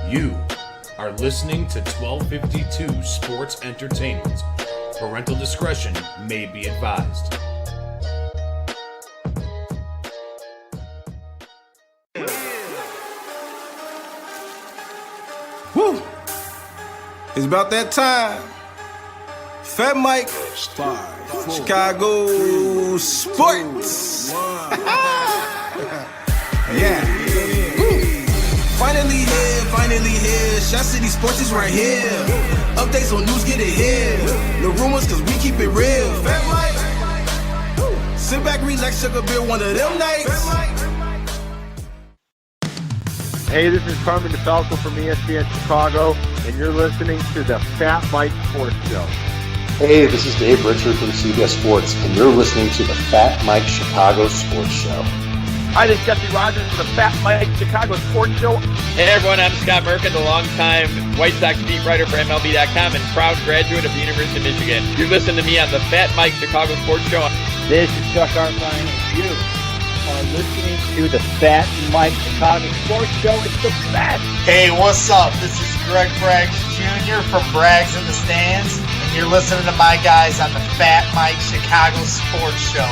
You are listening to 1252 Sports Entertainment. Parental discretion may be advised. Woo! It's about that time. FatMike, Chicago Sports. Yeah. Woo. Finally here. Shot City Sports is right here. Updates on news, get it here. No rumors, cause we keep it real. FatMike. Sit back, relax, sugar beer one of them nights. Hey, this is Carmen DeFalco from ESPN Chicago, and you're listening to the Fat Mike Sports Show. Hey, this is Dave Richard from CBS Sports, and you're listening to the Fat Mike Chicago Sports Show. Hi, this is Jesse Rogers for the Fat Mike Chicago Sports Show. Hey everyone, I'm Scott Merkin, the longtime White Sox beat writer for MLB.com and proud graduate of the University of Michigan. You're listening to me on the Fat Mike Chicago Sports Show. This is Chuck Arfine, and you are listening to the Fat Mike Chicago Sports Show. It's the best. Hey, what's up? This is Greg Braggs Jr. from Braggs in the Stands, and you're listening to my guys on the Fat Mike Chicago Sports Show.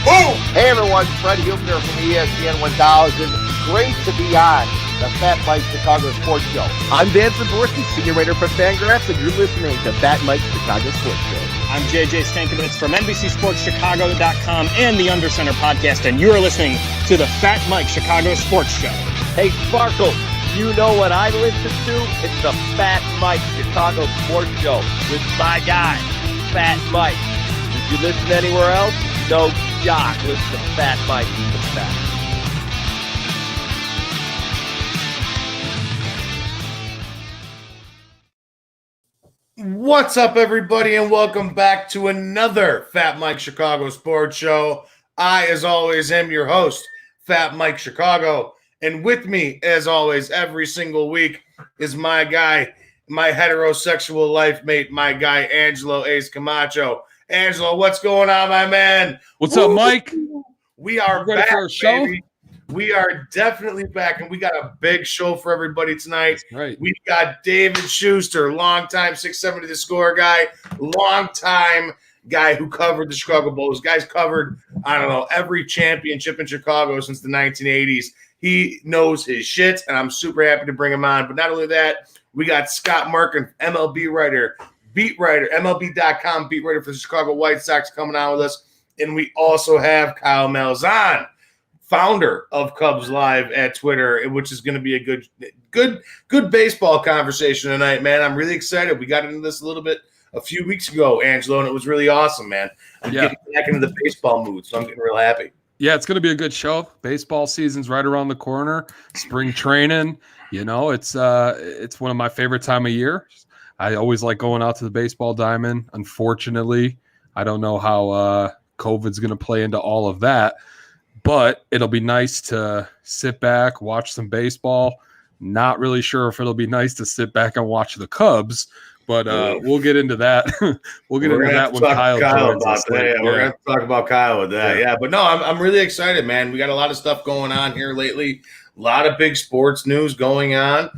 Boom! Hey everyone, Fred Hubner from ESPN 1000. Great to be on the Fat Mike Chicago Sports Show. I'm Dan Zaborski, senior writer for Fangraphs, and you're listening to Fat Mike Chicago Sports Show. I'm JJ Stankovitz from NBCSportsChicago.com and the Undercenter podcast, and you're listening to the Fat Mike Chicago Sports Show. Hey Sparkle, you know what I listen to? It's the Fat Mike Chicago Sports Show with my guy, Fat Mike. If you listen anywhere else, no jock. Listen to Fat Mike. The best. What's up, everybody, and welcome back to another Fat Mike Chicago Sports Show. I, as always, am your host, Fat Mike Chicago, and with me, as always, every single week is my guy, my heterosexual life mate, my guy, Angelo Ace Camacho. Angelo, what's going on, my man? What's up, Mike? We are back, baby. We are definitely back, and we got a big show for everybody tonight. Right. We got David Schuster, longtime 670 The Score guy, longtime guy who covered the Chicago Bulls. Guy's covered, I don't know, every championship in Chicago since the 1980s. He knows his shit, and I'm super happy to bring him on. But not only that, we got Scott Merkin, MLB writer, beat writer, MLB.com beat writer for the Chicago White Sox coming on with us. And we also have Kyle Malzahn, founder of Cubs Live at Twitter, which is going to be a good baseball conversation tonight, man. I'm really excited. We got into this a few weeks ago, Angelo, and it was really awesome, man. I'm getting back into the baseball mood, so I'm getting real happy. Yeah, it's going to be a good show. Baseball season's right around the corner. Spring training, it's one of my favorite time of year. I always like going out to the baseball diamond. Unfortunately, I don't know how COVID's going to play into all of that. But it'll be nice to sit back, watch some baseball. Not really sure if it'll be nice to sit back and watch the Cubs, but we'll get into that. We'll get into that when Kyle joins us. We're going to talk about Kyle with that. Yeah, but no, I'm really excited, man. We got a lot of stuff going on here lately. A lot of big sports news going on.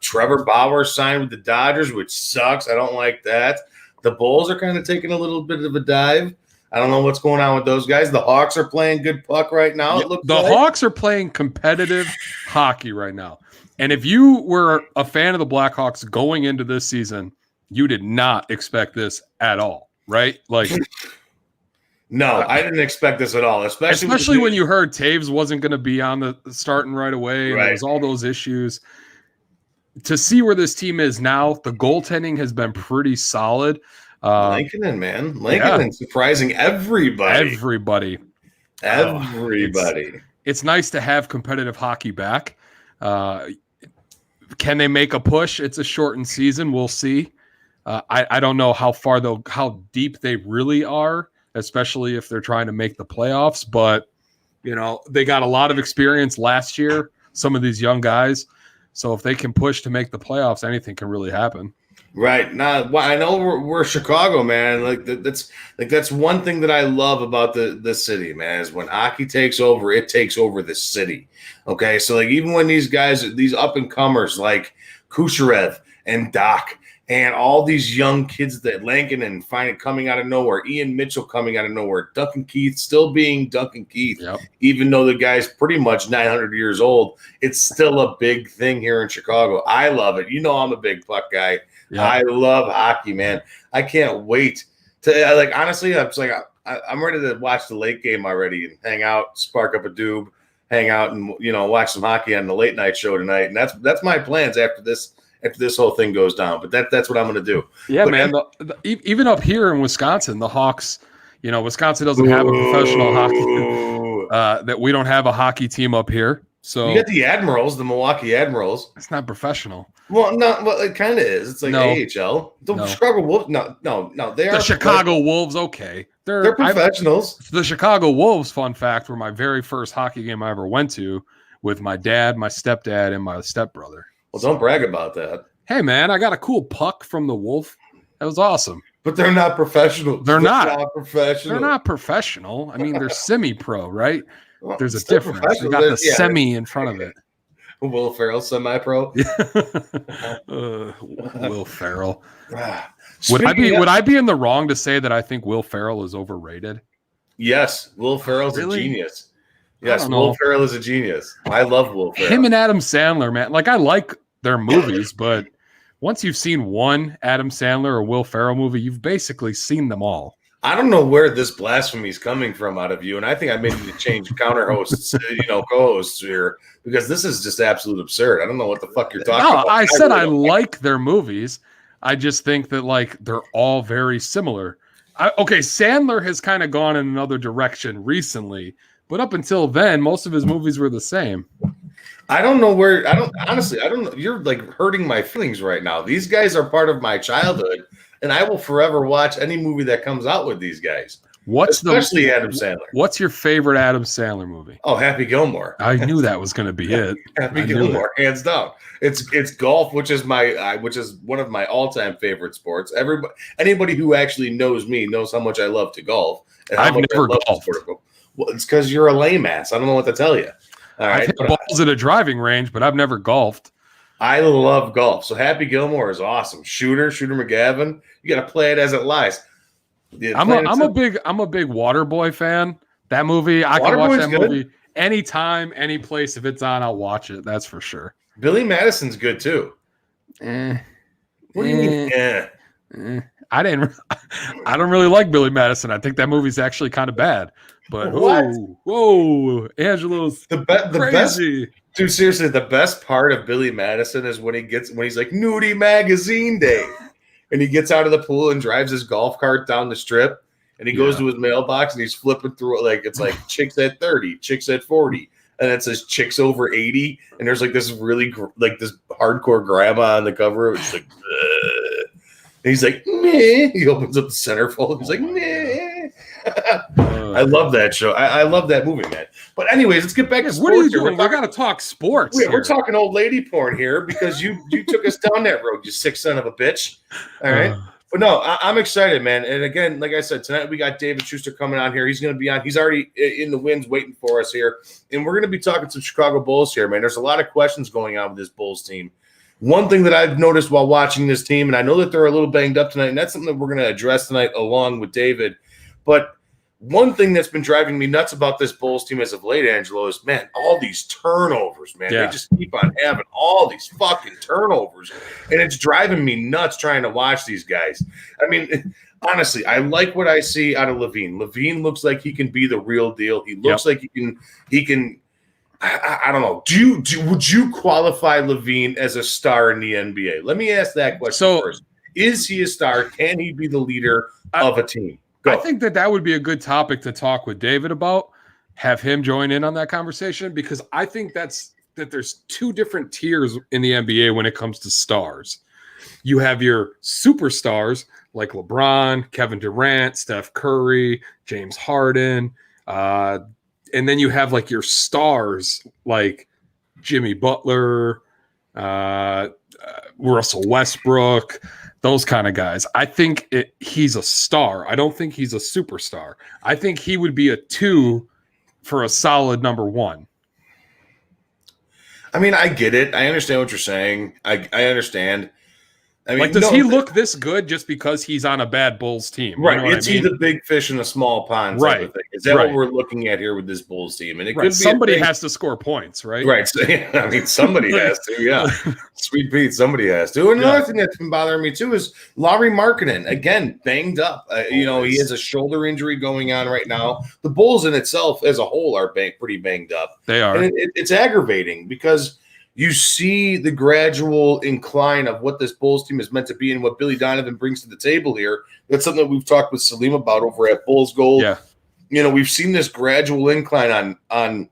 Trevor Bauer signed with the Dodgers, which sucks. I don't like that. The Bulls are kind of taking a little bit of a dive. I don't know what's going on with those guys. The Hawks are playing good puck right now. Hawks are playing competitive hockey right now. And if you were a fan of the Blackhawks going into this season, you did not expect this at all, right? No, I didn't expect this at all, especially when you heard Taves wasn't going to be on the starting right away. And there was all those issues. To see where this team is now, the goaltending has been pretty solid. Lincoln, man. Lincoln surprising everybody. It's nice to have competitive hockey back. Can they make a push? It's a shortened season. We'll see. I don't know how deep they really are, especially if they're trying to make the playoffs. But, they got a lot of experience last year, some of these young guys. So if they can push to make the playoffs, anything can really happen. Right. Now, well, I know we're Chicago, man. That's one thing that I love about the city, man, is when hockey takes over, it takes over the city. Okay. So like even when these guys, these up and comers like Kucherov and Doc and all these young kids that Lankin and find it coming out of nowhere, Ian Mitchell coming out of nowhere, Duncan Keith still being Duncan Keith, even though the guy's pretty much 900 years old, it's still a big thing here in Chicago. I love it. You know, I'm a big puck guy. Yep. I love hockey, man. I can't wait to honestly, I'm ready to watch the late game already and hang out, spark up a doob, hang out and watch some hockey on the late night show tonight. And that's my plans after this whole thing goes down. But that's what I'm going to do. Yeah, but, man. Even up here in Wisconsin, the Hawks, Wisconsin doesn't have a professional hockey that we don't have a hockey team up here. So you got the Admirals, the Milwaukee Admirals. It's not professional. Well, it kind of is. It's like AHL. The Chicago Wolves. No. They are the Chicago Wolves. Okay, they're professionals. The Chicago Wolves. Fun fact: were my very first hockey game I ever went to with my dad, my stepdad, and my stepbrother. Well, don't brag about that. Hey, man, I got a cool puck from the Wolf. That was awesome. But they're not professional. They're not professional. They're not professional. I mean, they're semi-pro, right? Well, there's a difference. They got the semi in front of it. Will Ferrell, semi-pro. Will Ferrell. Would I be in the wrong to say that I think Will Ferrell is overrated? Yes, Will Ferrell's a genius. Yes, Will Ferrell is a genius. I love Will Ferrell. Him and Adam Sandler, man. Like, I like their movies, but once you've seen one Adam Sandler or Will Ferrell movie, you've basically seen them all. I don't know where this blasphemy is coming from out of you, and I think I may need to change counter hosts, co-hosts here, because this is just absolute absurd. I don't know what the fuck you're talking about. I said I like their movies. I just think that they're all very similar. Sandler has kind of gone in another direction recently, but up until then, most of his movies were the same. I don't know. You're hurting my feelings right now. These guys are part of my childhood, and I will forever watch any movie that comes out with these guys. Especially Adam Sandler. What's your favorite Adam Sandler movie? Oh, Happy Gilmore. I knew that was going to be it. Happy Gilmore, hands down. It's golf, which is one of my all-time favorite sports. Anybody who actually knows me knows how much I love to golf. And I've never golfed. Well, it's because you're a lame ass. I don't know what to tell you. All right, I've hit balls at a driving range, but I've never golfed. I love golf. So Happy Gilmore is awesome. Shooter McGavin. You got to play it as it lies. I'm a big Waterboy fan. That movie, I can watch that movie anytime, any place. If it's on, I'll watch it. That's for sure. Billy Madison's good too. What do you mean? I don't really like Billy Madison. I think that movie's actually kind of bad. But whoa, Angelo's the best. Dude, seriously, the best part of Billy Madison is when he's like Nudie Magazine Day, and he gets out of the pool and drives his golf cart down the strip, and he goes to his mailbox and he's flipping through it it's like chicks at 30, chicks at 40, and it says chicks over 80, and there's this really this hardcore grandma on the cover. It's like, and he's like, meh. He opens up the centerfold. He's like, meh. I love that show. I love that movie, man. But anyways, let's get back to sports. What are you doing? We got to talk sports. We're talking old lady porn here because you took us down that road, you sick son of a bitch. All right. But no, I'm excited, man. And again, like I said, tonight we got David Schuster coming on here. He's going to be on. He's already in the wings waiting for us here. And we're going to be talking some Chicago Bulls here, man. There's a lot of questions going on with this Bulls team. One thing that I've noticed while watching this team, and I know that they're a little banged up tonight, and that's something that we're going to address tonight along with David. But one thing that's been driving me nuts about this Bulls team as of late, Angelo, is, man, all these turnovers, man. They just keep on having all these fucking turnovers. And it's driving me nuts trying to watch these guys. I mean, honestly, I like what I see out of Levine. Levine looks like he can be the real deal. He looks like he can I don't know. Would you qualify Levine as a star in the NBA? Let me ask that question first. Is he a star? Can he be the leader of a team? Go. I think that would be a good topic to talk with David about. Have him join in on that conversation, because I think that there's two different tiers in the NBA when it comes to stars. You have your superstars like LeBron, Kevin Durant, Steph Curry, James Harden, and then you have your stars like Jimmy Butler, Russell Westbrook. those kind of guys. I think he's a star. I don't think he's a superstar. I think he would be a 2 for a solid number 1. I mean, I get it. I understand what you're saying. I understand. I mean, like, does he look this good just because he's on a bad Bulls team? Right. You know Is he the big fish in a small pond? Type of thing? Is that what we're looking at here with this Bulls team? And it could be somebody has to score points, right? Right. So, I mean, somebody has to. Yeah. Sweet Pete, somebody has to. And another thing that's been bothering me too is Lauri Markkanen, again, banged up. He has a shoulder injury going on right now. The Bulls in itself as a whole are pretty banged up. They are. And it's aggravating because you see the gradual incline of what this Bulls team is meant to be and what Billy Donovan brings to the table here. That's something that we've talked with Salim about over at Bulls Gold. Yeah. We've seen this gradual incline on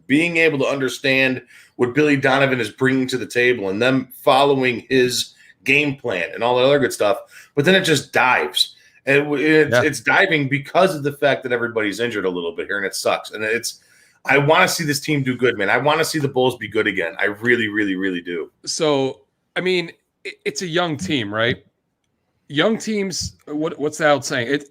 being able to understand what Billy Donovan is bringing to the table and them following his game plan and all that other good stuff. But then it just dives. And it's diving because of the fact that everybody's injured a little bit here, and it sucks. And I want to see this team do good, man. I want to see the Bulls be good again. I really, really, really do. So, I mean, it's a young team, right? Young teams, what's the old saying?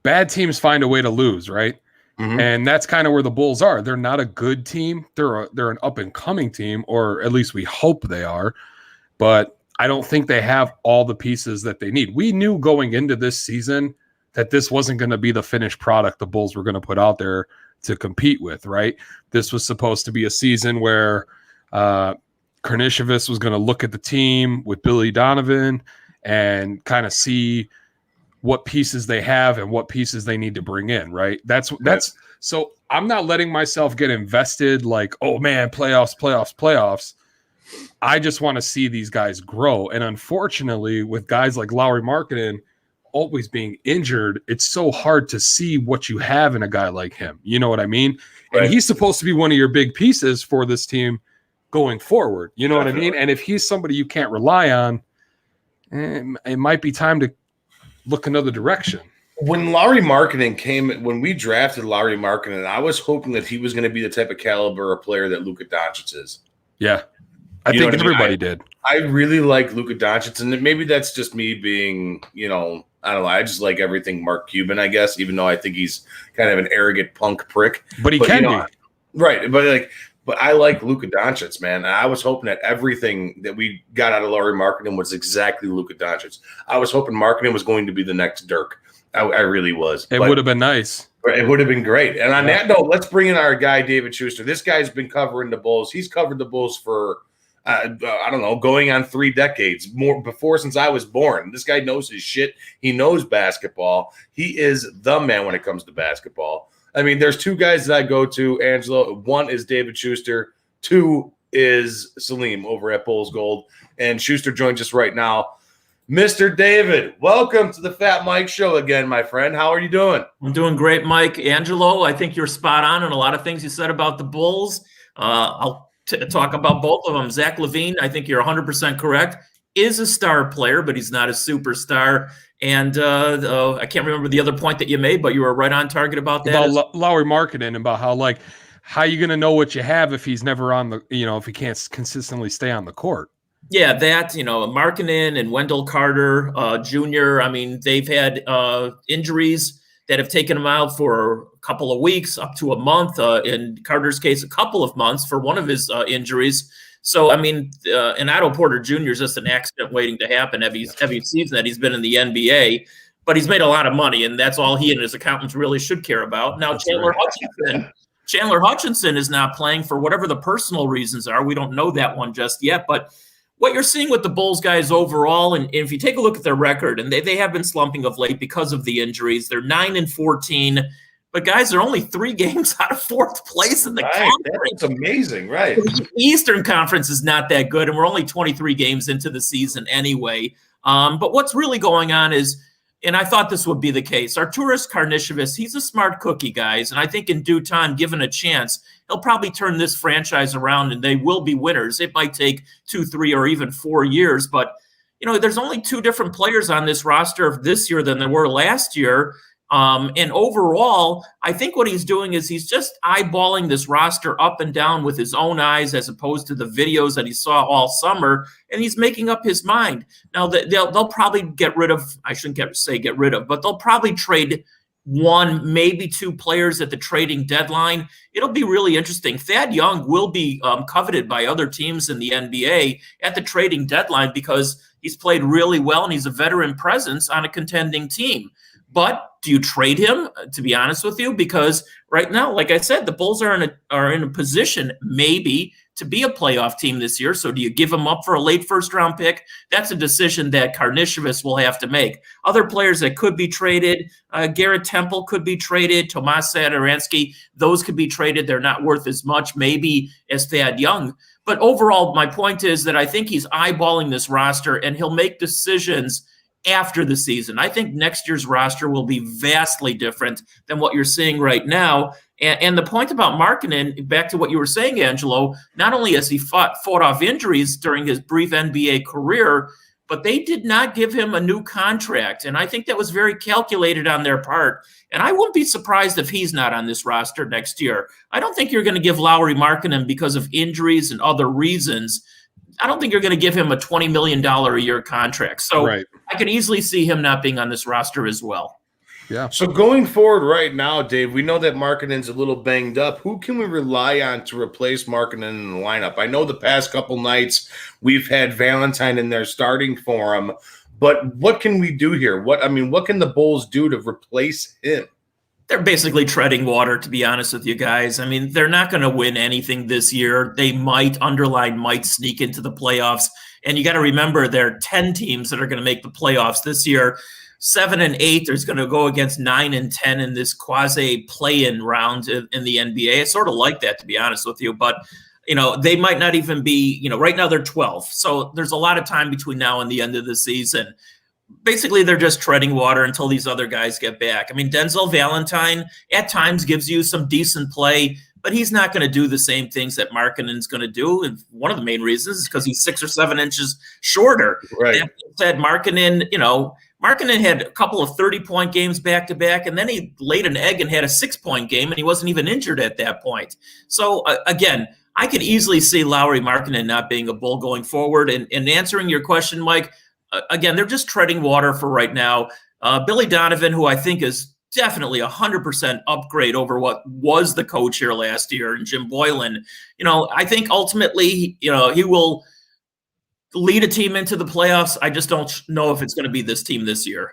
Bad teams find a way to lose, right? Mm-hmm. And that's kind of where the Bulls are. They're not a good team. They're an up-and-coming team, or at least we hope they are. But I don't think they have all the pieces that they need. We knew going into this season that this wasn't going to be the finished product the Bulls were going to put out there to compete with, right? This was supposed to be a season where Karnisovas was going to look at the team with Billy Donovan and kind of see what pieces they have and what pieces they need to bring in, right? That's so I'm not letting myself get invested like, oh man, playoffs. I just want to see these guys grow. And unfortunately, with guys like Lauri Markkanen always being injured, it's so hard to see what you have in a guy like him. You know what I mean? Right. And he's supposed to be one of your big pieces for this team going forward. You know what I mean? And if he's somebody you can't rely on, it might be time to look another direction. When we drafted Lauri Markkanen, I was hoping that he was going to be the type of caliber of player that Luka Doncic is. Yeah. I think everybody did. I really like Luka Doncic, and maybe that's just me being, I don't know. I just like everything Mark Cuban, I guess, even though I think he's kind of an arrogant punk prick. But he can be. Right. But I like Luka Doncic, man. I was hoping that everything that we got out of Lauri Markkanen was exactly Luka Doncic. I was hoping Markkanen was going to be the next Dirk. I really was. It would have been nice. It would have been great. And on that note, let's bring in our guy, David Schuster. This guy's been covering the Bulls. He's covered the Bulls for I don't know, going on 3 decades, more before since I was born. This guy knows his shit. He knows basketball. He is the man when it comes to basketball. I mean, there's 2 guys that I go to, Angelo. 1 is David Schuster. 2 is Salim over at Bulls Gold. And Schuster joins us right now. Mr. David, welcome to the Fat Mike Show again, my friend. How are you doing? I'm doing great, Mike. Angelo, I think you're spot on in a lot of things you said about the Bulls. I'll talk about both of them. Zach LaVine, I think you're 100% correct, is a star player, but he's not a superstar. And I can't remember the other point that you made, but you were right on target about that. About Lauri Markkanen, about how you going to know what you have if he's never on the, if he can't consistently stay on the court. Yeah, that, Markkanen and Wendell Carter Jr., I mean, they've had injuries that have taken him out for a couple of weeks, up to a month. In Carter's case, a couple of months for one of his injuries. So, I mean, and Otto Porter Jr. is just an accident waiting to happen. Every season that he's been in the NBA, but he's made a lot of money, and that's all he and his accountants really should care about. Now, Chandler Hutchinson is not playing for whatever the personal reasons are. We don't know that one just yet, but what you're seeing with the Bulls guys overall, and if you take a look at their record, and they have been slumping of late because of the injuries, they're 9-14, but guys, they're only 3 games out of 4th place in the conference. That's amazing, right? The Eastern Conference is not that good, and we're only 23 games into the season anyway. But what's really going on is, and I thought this would be the case, Arturas Karnisovas, he's a smart cookie, guys, and I think in due time, given a chance, he'll probably turn this franchise around and they will be winners. It might take 2, 3, or even 4 years, but there's only 2 different players on this roster this year than there were last year. And overall, I think what he's doing is he's just eyeballing this roster up and down with his own eyes as opposed to the videos that he saw all summer, and he's making up his mind. Now, they'll probably get rid of, I shouldn't say get rid of, but they'll probably trade one, maybe two players at the trading deadline. It'll be really interesting. Thad Young will be coveted by other teams in the NBA at the trading deadline because he's played really well and he's a veteran presence on a contending team. But do you trade him, to be honest with you? Because right now, like I said, the Bulls are in a position maybe to be a playoff team this year. So do you give him up for a late first-round pick? That's a decision that Karnisovas will have to make. Other players that could be traded, Garrett Temple could be traded, Tomas Satoransky, those could be traded. They're not worth as much maybe as Thad Young. But overall, my point is that I think he's eyeballing this roster, and he'll make decisions after the season. I think next year's roster will be vastly different than what you're seeing right now. And the point about Markkanen, back to what you were saying, Angelo, not only has he fought off injuries during his brief NBA career, but they did not give him a new contract. And I think that was very calculated on their part. And I wouldn't be surprised if he's not on this roster next year. I don't think you're going to give Lauri Markkanen because of injuries and other reasons. I don't think you're going to give him a $20 million a year contract. So right. I could easily see him not being on this roster as well. Yeah. So going forward right now, Dave, we know that Markkanen's a little banged up. Who can we rely on to replace Markkanen in the lineup? I know the past couple nights we've had Valentine in there starting for him, but what can we do here? What can the Bulls do to replace him? They're basically treading water, to be honest with you guys. I mean, they're not going to win anything this year. They might sneak into the playoffs. And you got to remember, there are 10 teams that are going to make the playoffs this year. 7 and 8, there's going to go against 9 and 10 in this quasi play-in round in the NBA. I sort of like that, to be honest with you. But, they might not even be, right now they're 12. So there's a lot of time between now and the end of the season. Basically, they're just treading water until these other guys get back. I mean, Denzel Valentine at times gives you some decent play, but he's not going to do the same things that Markkanen's going to do. And one of the main reasons is because he's 6 or 7 inches shorter. Right. That said, Markkanen had a couple of 30-point games back-to-back, and then he laid an egg and had a 6-point game, and he wasn't even injured at that point. So, again, I could easily see Lauri Markkanen not being a Bull going forward. And answering your question, Mike, again, they're just treading water for right now. Billy Donovan, who I think is definitely 100% upgrade over what was the coach here last year, and Jim Boylan, I think ultimately, he will lead a team into the playoffs. I just don't know if it's going to be this team this year.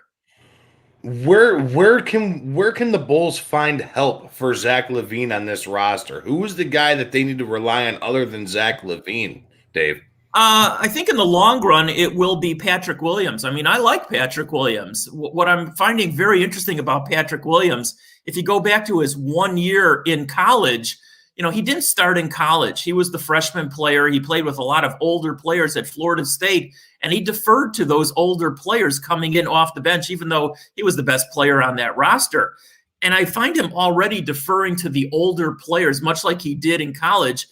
Where can the Bulls find help for Zach LaVine on this roster? Who is the guy that they need to rely on other than Zach LaVine, Dave? I think in the long run, it will be Patrick Williams. I mean, I like Patrick Williams. What I'm finding very interesting about Patrick Williams, if you go back to his 1 year in college, he didn't start in college. He was the freshman player. He played with a lot of older players at Florida State, and he deferred to those older players coming in off the bench, even though he was the best player on that roster. And I find him already deferring to the older players, much like he did in college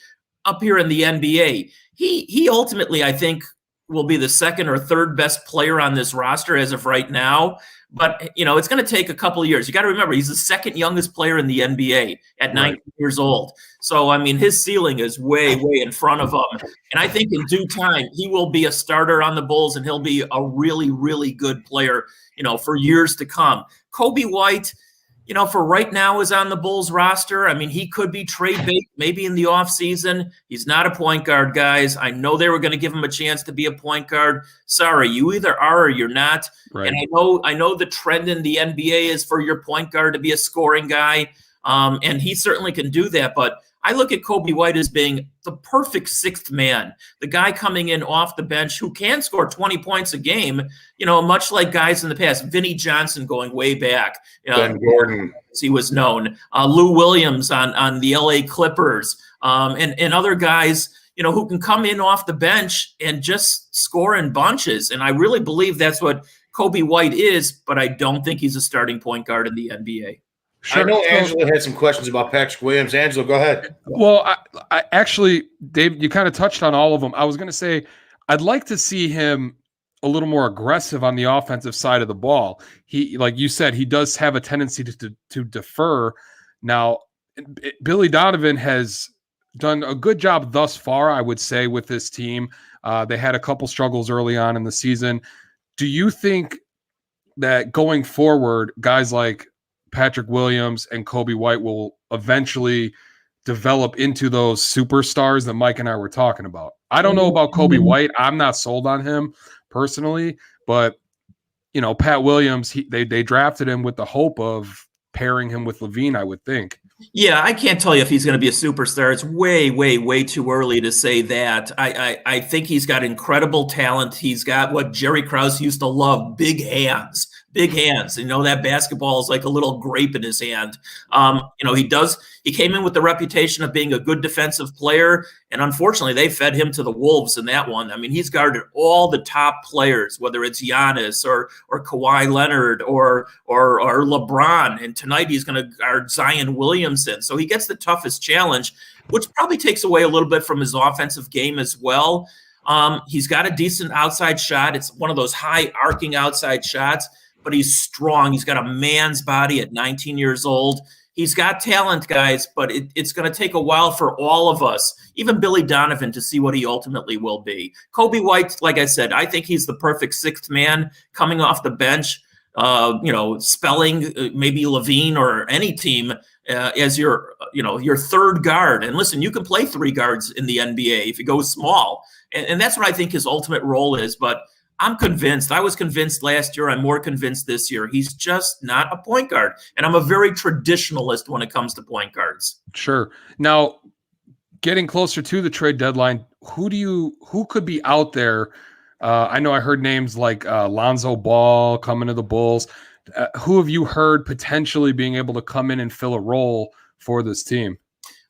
up here in the NBA. He ultimately, I think, will be the second or third best player on this roster as of right now. But, it's going to take a couple of years. You got to remember, he's the second youngest player in the NBA at 19 years old. So, I mean, his ceiling is way, way in front of him. And I think in due time, he will be a starter on the Bulls, and he'll be a really, really good player, for years to come. Kobe White, for right now is on the Bulls roster. I mean, he could be trade bait maybe in the offseason. He's not a point guard, guys. I know they were going to give him a chance to be a point guard. Sorry, you either are or you're not. Right. And I know the trend in the NBA is for your point guard to be a scoring guy. And he certainly can do that. But I look at Kobe White as being the perfect sixth man, the guy coming in off the bench who can score 20 points a game, much like guys in the past. Vinnie Johnson going way back. Ben Gordon. As he was known. Lou Williams on the LA Clippers, and other guys, who can come in off the bench and just score in bunches. And I really believe that's what Kobe White is, but I don't think he's a starting point guard in the NBA. Sure. I know Angela had some questions about Patrick Williams. Angela, go ahead. Well, I actually, Dave, you kind of touched on all of them. I was going to say, I'd like to see him a little more aggressive on the offensive side of the ball. He, like you said, he does have a tendency to defer. Now, Billy Donovan has done a good job thus far, I would say, with this team. They had a couple struggles early on in the season. Do you think that going forward, guys like Patrick Williams and Kobe White will eventually develop into those superstars that Mike and I were talking about? I don't know about Kobe White. I'm not sold on him personally, but Pat Williams, they drafted him with the hope of pairing him with Levine, I would think. Yeah, I can't tell you if he's going to be a superstar. It's way, way, way too early to say that. I think he's got incredible talent. He's got what Jerry Krause used to love, big hands. Big hands. That basketball is like a little grape in his hand. He came in with the reputation of being a good defensive player, and unfortunately they fed him to the wolves in that one. I mean, he's guarded all the top players, whether it's Giannis or Kawhi Leonard or LeBron, and tonight he's going to guard Zion Williamson. So he gets the toughest challenge, which probably takes away a little bit from his offensive game as well. He's got a decent outside shot. It's one of those high arcing outside shots, but he's strong. He's got a man's body at 19 years old. He's got talent, guys, but it's going to take a while for all of us, even Billy Donovan, to see what he ultimately will be. Kobe White, like I said, I think he's the perfect sixth man coming off the bench, spelling maybe Levine or any team as your third guard. And listen, you can play three guards in the NBA if you go small. And that's what I think his ultimate role is. But I'm convinced. I was convinced last year. I'm more convinced this year. He's just not a point guard. And I'm a very traditionalist when it comes to point guards. Sure. Now, getting closer to the trade deadline, who could be out there? I know I heard names like Lonzo Ball coming to the Bulls. Who have you heard potentially being able to come in and fill a role for this team?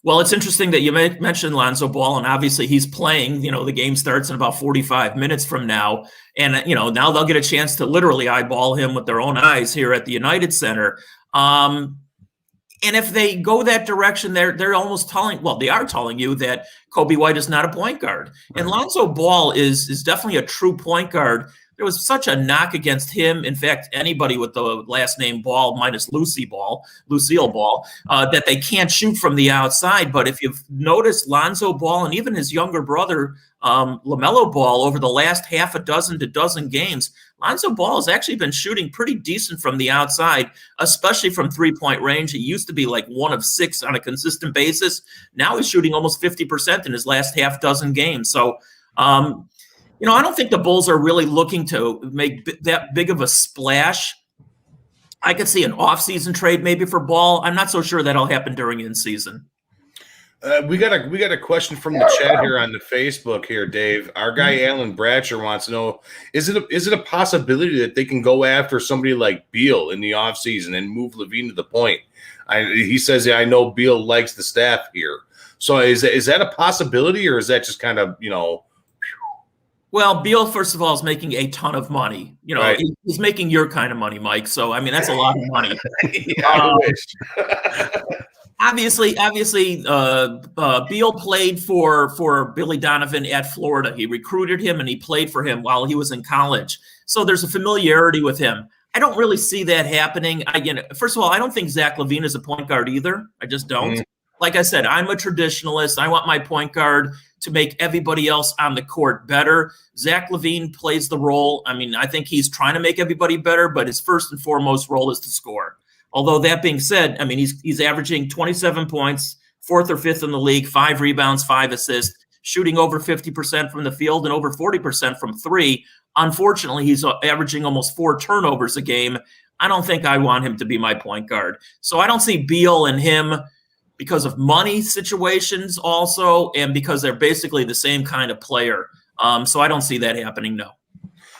Well, it's interesting that you mentioned Lonzo Ball, and obviously he's playing. The game starts in about 45 minutes from now. And, now they'll get a chance to literally eyeball him with their own eyes here at the United Center. And if they go that direction, they're almost they are telling you that Kobe White is not a point guard. And Lonzo Ball is definitely a true point guard. There was such a knock against him. In fact, anybody with the last name Ball minus Lucille Ball, that they can't shoot from the outside. But if you've noticed, Lonzo Ball and even his younger brother, LaMelo Ball, over the last half a dozen to dozen games, Lonzo Ball has actually been shooting pretty decent from the outside, especially from three-point range. He used to be like 1 of 6 on a consistent basis. Now he's shooting almost 50% in his last half dozen games. So, I don't think the Bulls are really looking to make that big of a splash. I could see an off-season trade maybe for Ball. I'm not so sure that'll happen during in-season. We got a question from the chat here on the Facebook here, Dave. Our guy Alan Bratcher wants to know, is it a possibility that they can go after somebody like Beal in the offseason and move Levine to the point? He says, I know Beal likes the staff here. So is that a possibility, or is that just kind of, Well, Beal, first of all, is making a ton of money. Right. He's making your kind of money, Mike. So, I mean, that's a lot of money. I wish. Obviously, Beal played for Billy Donovan at Florida. He recruited him and he played for him while he was in college. So there's a familiarity with him. I don't really see that happening. First of all, I don't think Zach LaVine is a point guard either. I just don't. Mm-hmm. Like I said, I'm a traditionalist. I want my point guard to make everybody else on the court better. Zach LaVine plays the role. I mean, I think he's trying to make everybody better, but his first and foremost role is to score. Although that being said, I mean, he's averaging 27 points, 4th or 5th in the league, 5 rebounds, 5 assists, shooting over 50% from the field and over 40% from 3. Unfortunately, he's averaging almost 4 turnovers a game. I don't think I want him to be my point guard. So I don't see Beal and him because of money situations also, and because they're basically the same kind of player. So I don't see that happening, no.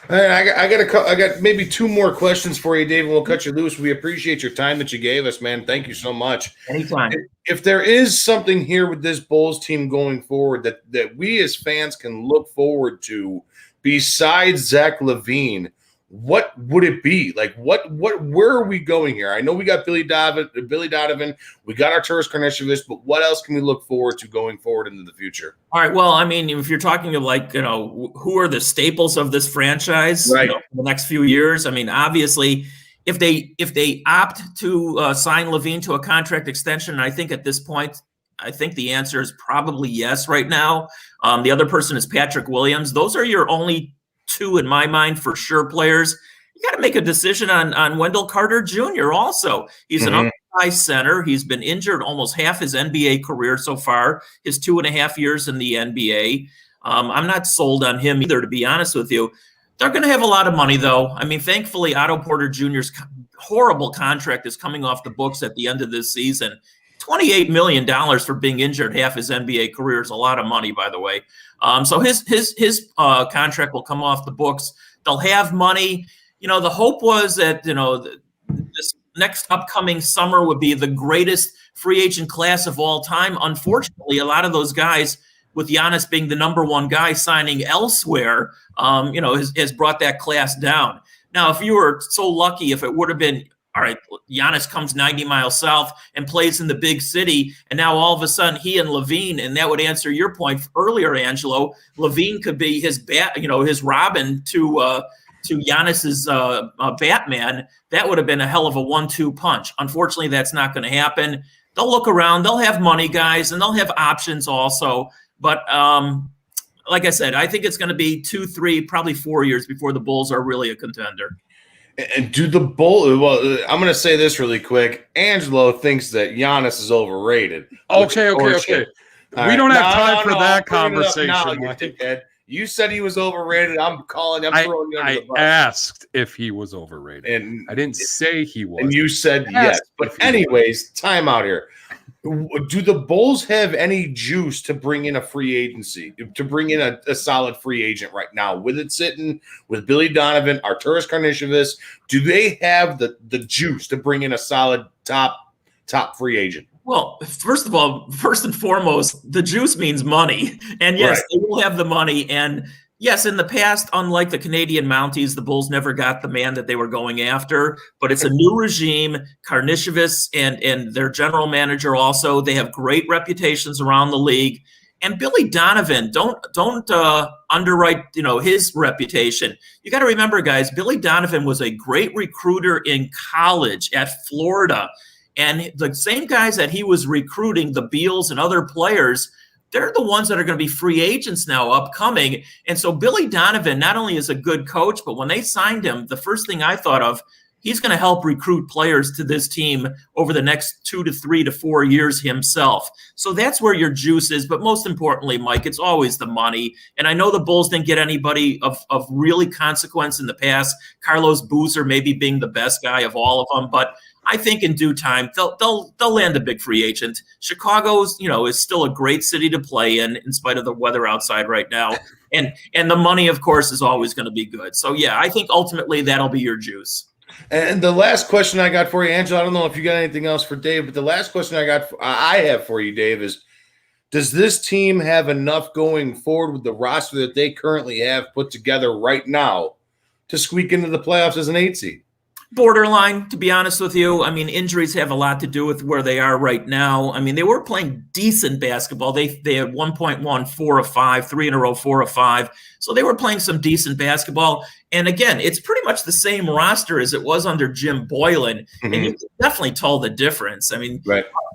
I got maybe 2 more questions for you, Dave, and we'll cut you loose. We appreciate your time that you gave us, man. Thank you so much. Anytime. If there is something here with this Bulls team going forward that we as fans can look forward to besides Zach LaVine, what would it be? Like, where are we going here? I know we got Billy Donovan, we got Arturas Karnisovas, but what else can we look forward to going forward into the future? All right. Well, I mean, if you're talking of like, who are the staples of this franchise right. For the next few years? I mean, obviously, if they opt to sign Levine to a contract extension, I think at this point, I think the answer is probably yes right now. The other person is Patrick Williams. Those are your only two, in my mind, for sure players. You got to make a decision on Wendell Carter Jr. also. He's an undersized center. He's been injured almost half his NBA career so far, his 2.5 years in the NBA. I'm not sold on him either, to be honest with you. They're going to have a lot of money, though. I mean, thankfully, Otto Porter Jr.'s horrible contract is coming off the books at the end of this season. $28 million for being injured half his NBA career is a lot of money, by the way. So his contract will come off the books. They'll have money. The hope was that, this next upcoming summer would be the greatest free agent class of all time. Unfortunately, a lot of those guys, with Giannis being the number one guy signing elsewhere, has brought that class down. Now, if you were so lucky, if it would have been, all right, Giannis comes 90 miles south and plays in the big city, and now all of a sudden he and Levine, and that would answer your point earlier, Angelo. Levine could be his his Robin to Giannis's Batman. That would have been a hell of a 1-2 punch. Unfortunately, that's not going to happen. They'll look around. They'll have money, guys, and they'll have options also. But like I said, I think it's going to be 2, 3, probably 4 years before the Bulls are really a contender. And do the Bulls? Well, I'm going to say this really quick. Angelo thinks that Giannis is overrated. Okay. We don't have time for that conversation. You said he was overrated. I'm throwing you under the bus. I asked if he was overrated, and I didn't say he was. And you said yes. But anyways, time out here. Do the Bulls have any juice to bring in a free agency, to bring in a solid free agent right now? With it sitting with Billy Donovan, Arturas Karnisovas, do they have the juice to bring in a solid top free agent? Well, first of all, first and foremost, the juice means money. And yes, They will have the money. And yes, in the past, unlike the Canadian Mounties, the Bulls never got the man that they were going after. But it's a new regime. Karnisovas and their general manager also, they have great reputations around the league. And Billy Donovan, don't underwrite his reputation. You got to remember, guys, Billy Donovan was a great recruiter in college at Florida. And the same guys that he was recruiting, the Beals and other players, they're the ones that are going to be free agents now upcoming. And so Billy Donovan not only is a good coach, but when they signed him, the first thing I thought of, he's going to help recruit players to this team over the next 2 to 3 to 4 years himself. So that's where your juice is. But most importantly, Mike, it's always the money. And I know the Bulls didn't get anybody of really consequence in the past. Carlos Boozer maybe being the best guy of all of them. But I think in due time they'll land a big free agent. Chicago's is still a great city to play in spite of the weather outside right now, and the money of course is always going to be good. So yeah, I think ultimately that'll be your juice. And the last question I got for you, Angela, I don't know if you got anything else for Dave, but the last question I have for you, Dave, is: does this team have enough going forward with the roster that they currently have put together right now to squeak into the playoffs as an 8 seed? Borderline, to be honest with you. I mean, injuries have a lot to do with where they are right now. I mean, they were playing decent basketball. They had 1.1, 4 of 5, 3 in a row, 4 of 5. So they were playing some decent basketball. And again, it's pretty much the same roster as it was under Jim Boylan. Mm-hmm. And you can definitely tell the difference. I mean,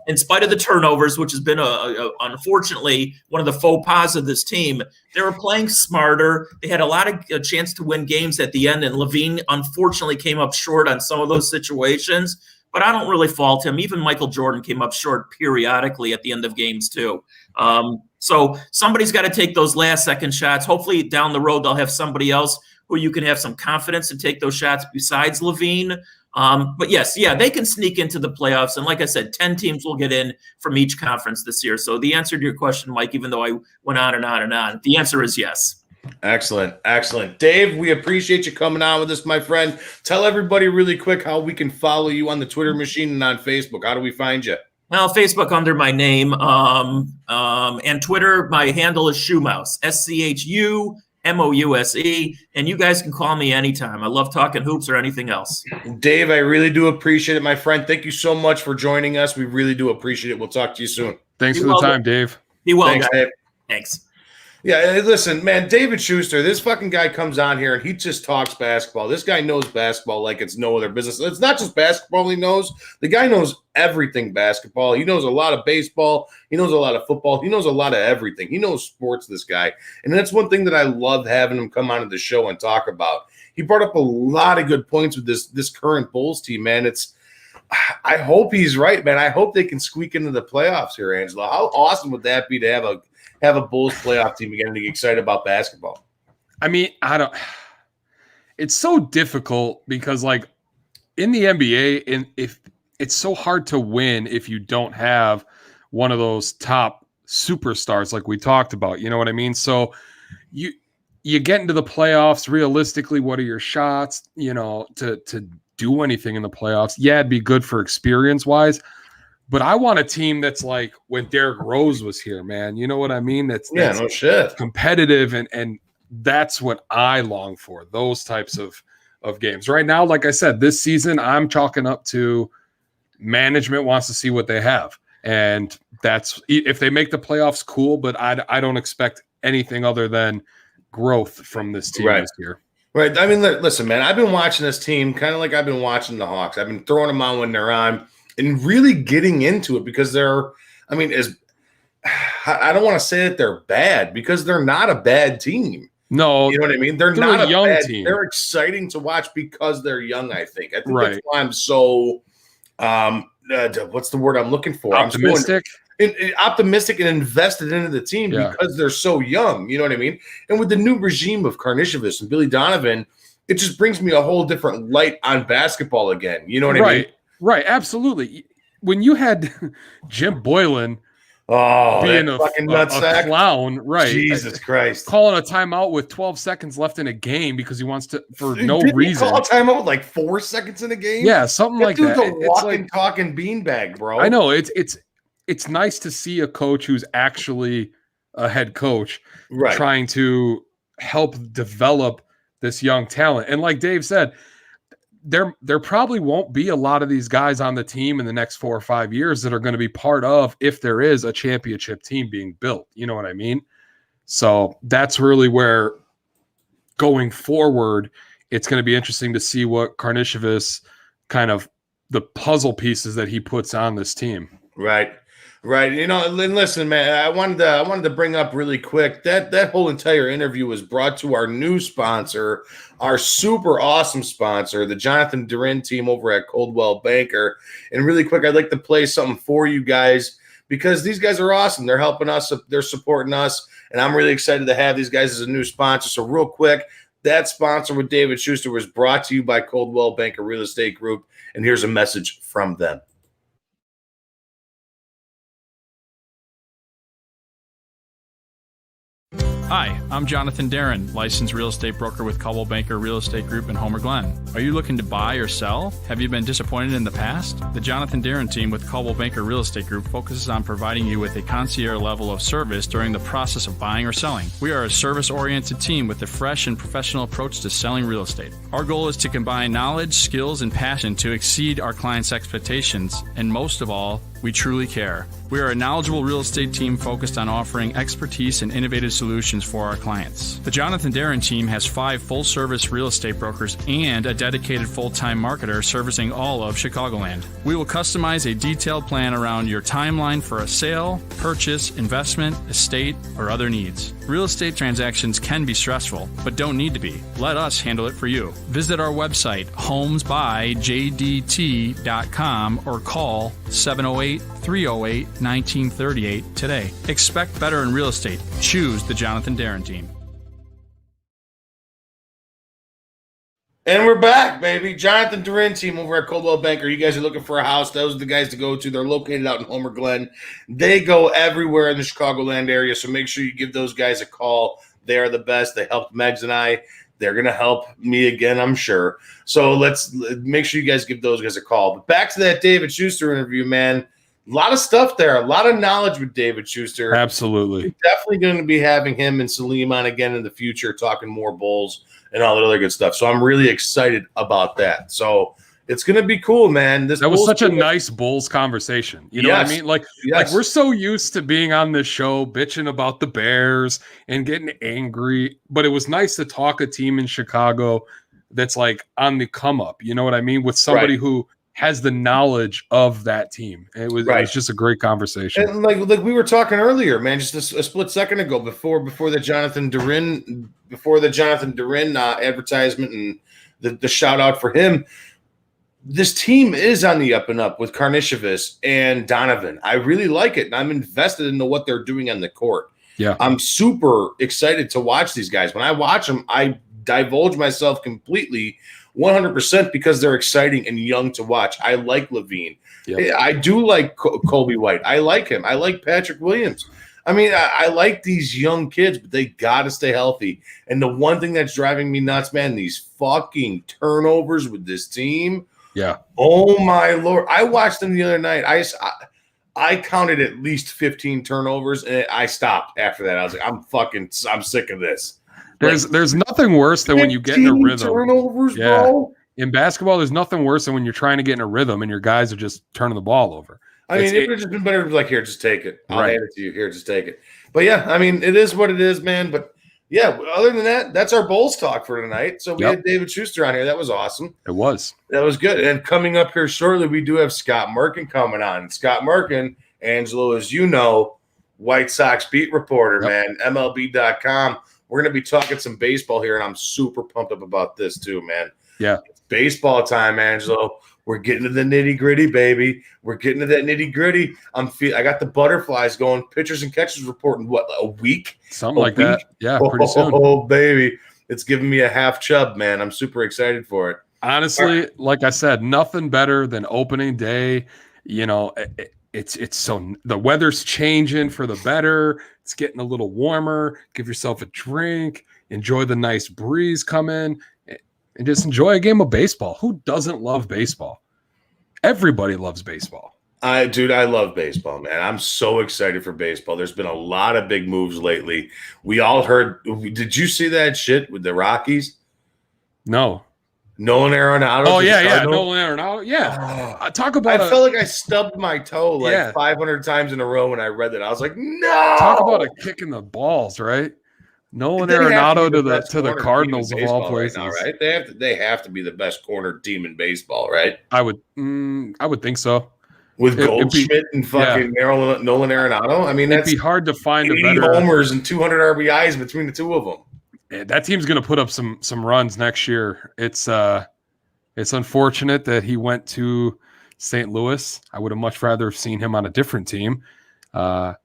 in spite of the turnovers, which has been unfortunately one of the faux pas of this team, they were playing smarter. They had a lot of chance to win games at the end, and Levine unfortunately came up short on some of those situations. But I don't really fault him. Even Michael Jordan came up short periodically at the end of games too. So somebody's got to take those last-second shots. Hopefully down the road they'll have somebody else who you can have some confidence to take those shots besides Levine. But yes, they can sneak into the playoffs. And like I said, 10 teams will get in from each conference this year. So the answer to your question, Mike, even though I went on and on and on, the answer is yes. Excellent. Dave, we appreciate you coming on with us, my friend. Tell everybody really quick how we can follow you on the Twitter machine and on Facebook. How do we find you? Well, Facebook under my name, and Twitter, my handle is Shoemouse, SCHUMOUSE. MOUSE. And you guys can call me anytime. I love talking hoops or anything else. Dave, I really do appreciate it, my friend. Thank you so much for joining us. We really do appreciate it. We'll talk to you soon. Thanks for the time, Dave. Be well, Thanks, guys. Dave. Thanks. Yeah, hey, listen, man, David Schuster, this fucking guy comes on here and he just talks basketball. This guy knows basketball like it's no other business. It's not just basketball he knows. The guy knows everything basketball. He knows a lot of baseball. He knows a lot of football. He knows a lot of everything. He knows sports, this guy. And that's one thing that I love having him come onto the show and talk about. He brought up a lot of good points with this current Bulls team, man. I hope he's right, man. I hope they can squeak into the playoffs here, Angelo. How awesome would that be to have a Bulls playoff team again and get excited about basketball? I mean, it's so difficult because like in the NBA, if it's so hard to win if you don't have one of those top superstars like we talked about, you know what I mean? So you get into the playoffs, realistically, what are your shots, to do anything in the playoffs? Yeah, it'd be good for experience wise, but I want a team that's like when Derrick Rose was here, man. You know what I mean? That's no shit. Competitive, and that's what I long for, those types of games. Right now, like I said, this season, I'm chalking up to management wants to see what they have. And that's if they make the playoffs, cool, but I don't expect anything other than growth from this team this year. Right. I mean, listen, man, I've been watching this team kind of like I've been watching the Hawks. I've been throwing them on when they're on and really getting into it because I don't want to say that they're bad because they're not a bad team. No. You know what I mean? They're not a young bad team. They're exciting to watch because they're young, I think. I think Right. that's why I'm so what's the word I'm looking for? Optimistic? Optimistic and invested into the team because they're so young. You know what I mean? And with the new regime of Karnisovas and Billy Donovan, it just brings me a whole different light on basketball again. You know what I mean? Right, absolutely. When you had Jim Boylan being a clown, right? Jesus Christ. Calling a timeout with 12 seconds left in a game because he wants to, for no Didn't reason. He call a timeout with like 4 seconds in a game? Yeah, something like that. Dude's a walking, talking beanbag, bro. I know. It's nice to see a coach who's actually a head coach trying to help develop this young talent. And like Dave said, there probably won't be a lot of these guys on the team in the next 4 or 5 years that are going to be part of if there is a championship team being built. You know what I mean? So that's really where going forward, it's going to be interesting to see what Karnisovas kind of the puzzle pieces that he puts on this team. Right. You know, listen, man, I wanted to bring up really quick that whole entire interview was brought to our new sponsor, our super awesome sponsor, the Jonathan Durin team over at Coldwell Banker. And really quick, I'd like to play something for you guys because these guys are awesome. They're helping us. They're supporting us. And I'm really excited to have these guys as a new sponsor. So real quick, that sponsor with David Schuster was brought to you by Coldwell Banker Real Estate Group. And here's a message from them. Hi, I'm Jonathan Darren, licensed real estate broker with Coldwell Banker Real Estate Group in Homer Glen. Are you looking to buy or sell? Have you been disappointed in the past? The Jonathan Darren team with Coldwell Banker Real Estate Group focuses on providing you with a concierge level of service during the process of buying or selling. We are a service-oriented team with a fresh and professional approach to selling real estate. Our goal is to combine knowledge, skills, and passion to exceed our clients' expectations, and most of all, we truly care. We are a knowledgeable real estate team focused on offering expertise and innovative solutions for our clients. The Jonathan Darren team has 5 full-service real estate brokers and a dedicated full-time marketer servicing all of Chicagoland. We will customize a detailed plan around your timeline for a sale, purchase, investment, estate, or other needs. Real estate transactions can be stressful, but don't need to be. Let us handle it for you. Visit our website, homesbyjdt.com, or call 708-308-1938 today. Expect better in real estate. Choose the Jonathan Darren team. And we're back, baby. Jonathan Durin team over at Coldwell Banker. You guys are looking for a house. Those are the guys to go to. They're located out in Homer Glen. They go everywhere in the Chicagoland area, so make sure you give those guys a call. They are the best. They helped Megs and I. They're going to help me again, I'm sure. So let's make sure you guys give those guys a call. But back to that David Schuster interview, man. lot of stuff there, a lot of knowledge with David Schuster. Absolutely. We're definitely going to be having him and Salim on again in the future, talking more Bulls and all that other good stuff. So I'm really excited about that. So it's going to be cool, man. That was such a nice Bulls conversation. You know what I mean? Like we're so used to being on this show, bitching about the Bears and getting angry, but it was nice to talk a team in Chicago that's like on the come up. You know what I mean? With somebody who has the knowledge of that team. It was just a great conversation. And like we were talking earlier, man, just a split second ago before the Jonathan Durin advertisement and the shout out for him. This team is on the up and up with Karnisovas and Donovan. I really like it, and I'm invested into what they're doing on the court. Yeah, I'm super excited to watch these guys. When I watch them, I divulge myself completely 100% because they're exciting and young to watch. I like Levine. Yep. I do like Kobe White. I like him. I like Patrick Williams. I mean, I like these young kids, but they got to stay healthy. And the one thing that's driving me nuts, man, these fucking turnovers with this team. Yeah. Oh, my Lord. I watched them the other night. I counted at least 15 turnovers, and I stopped after that. I was like, I'm sick of this. There's nothing worse than when you get in a rhythm. Turnovers, bro. In basketball, there's nothing worse than when you're trying to get in a rhythm and your guys are just turning the ball over. I mean, it would have just been better to be like, here, just take it. I'll hand it to you. Here, just take it. But yeah, I mean, it is what it is, man. But yeah, other than that, that's our Bulls talk for tonight. So we had David Schuster on here. That was awesome. It was. That was good. And coming up here shortly, we do have Scott Merkin coming on. Scott Merkin, Angelo, as you know, White Sox beat reporter, man, MLB.com. We're going to be talking some baseball here, and I'm super pumped up about this too, man. Yeah. It's baseball time, Angelo. We're getting to the nitty-gritty, baby. We're getting to that nitty-gritty. I got the butterflies going. Pitchers and catchers reporting, what, a week? Something like that. Yeah, pretty soon. Oh, baby. It's giving me a half chub, man. I'm super excited for it. Honestly, like I said, nothing better than opening day. You know, it's so the weather's changing for the better. It's getting a little warmer. Give yourself a drink. Enjoy the nice breeze come in, and just enjoy a game of baseball. Who doesn't love baseball? Everybody loves baseball. I love baseball, man. I'm so excited for baseball. There's been a lot of big moves lately. We all heard. Did you see that shit with the Rockies? No. Nolan Arenado. Oh, yeah. Nolan Arenado. Yeah. Talk about I felt like I stubbed my toe 500 times in a row when I read that. I was like, no. Talk about a kick in the balls, right? Nolan Arenado to the Cardinals of all places. Right now, right? They have to be the best corner team in baseball, right? I would think so. With Goldschmidt and fucking Nolan Arenado. I mean, it'd be hard to find 80 a better homers and 200 RBIs between the two of them. Yeah, that team's going to put up some runs next year. It's unfortunate that he went to St. Louis. I would have much rather have seen him on a different team.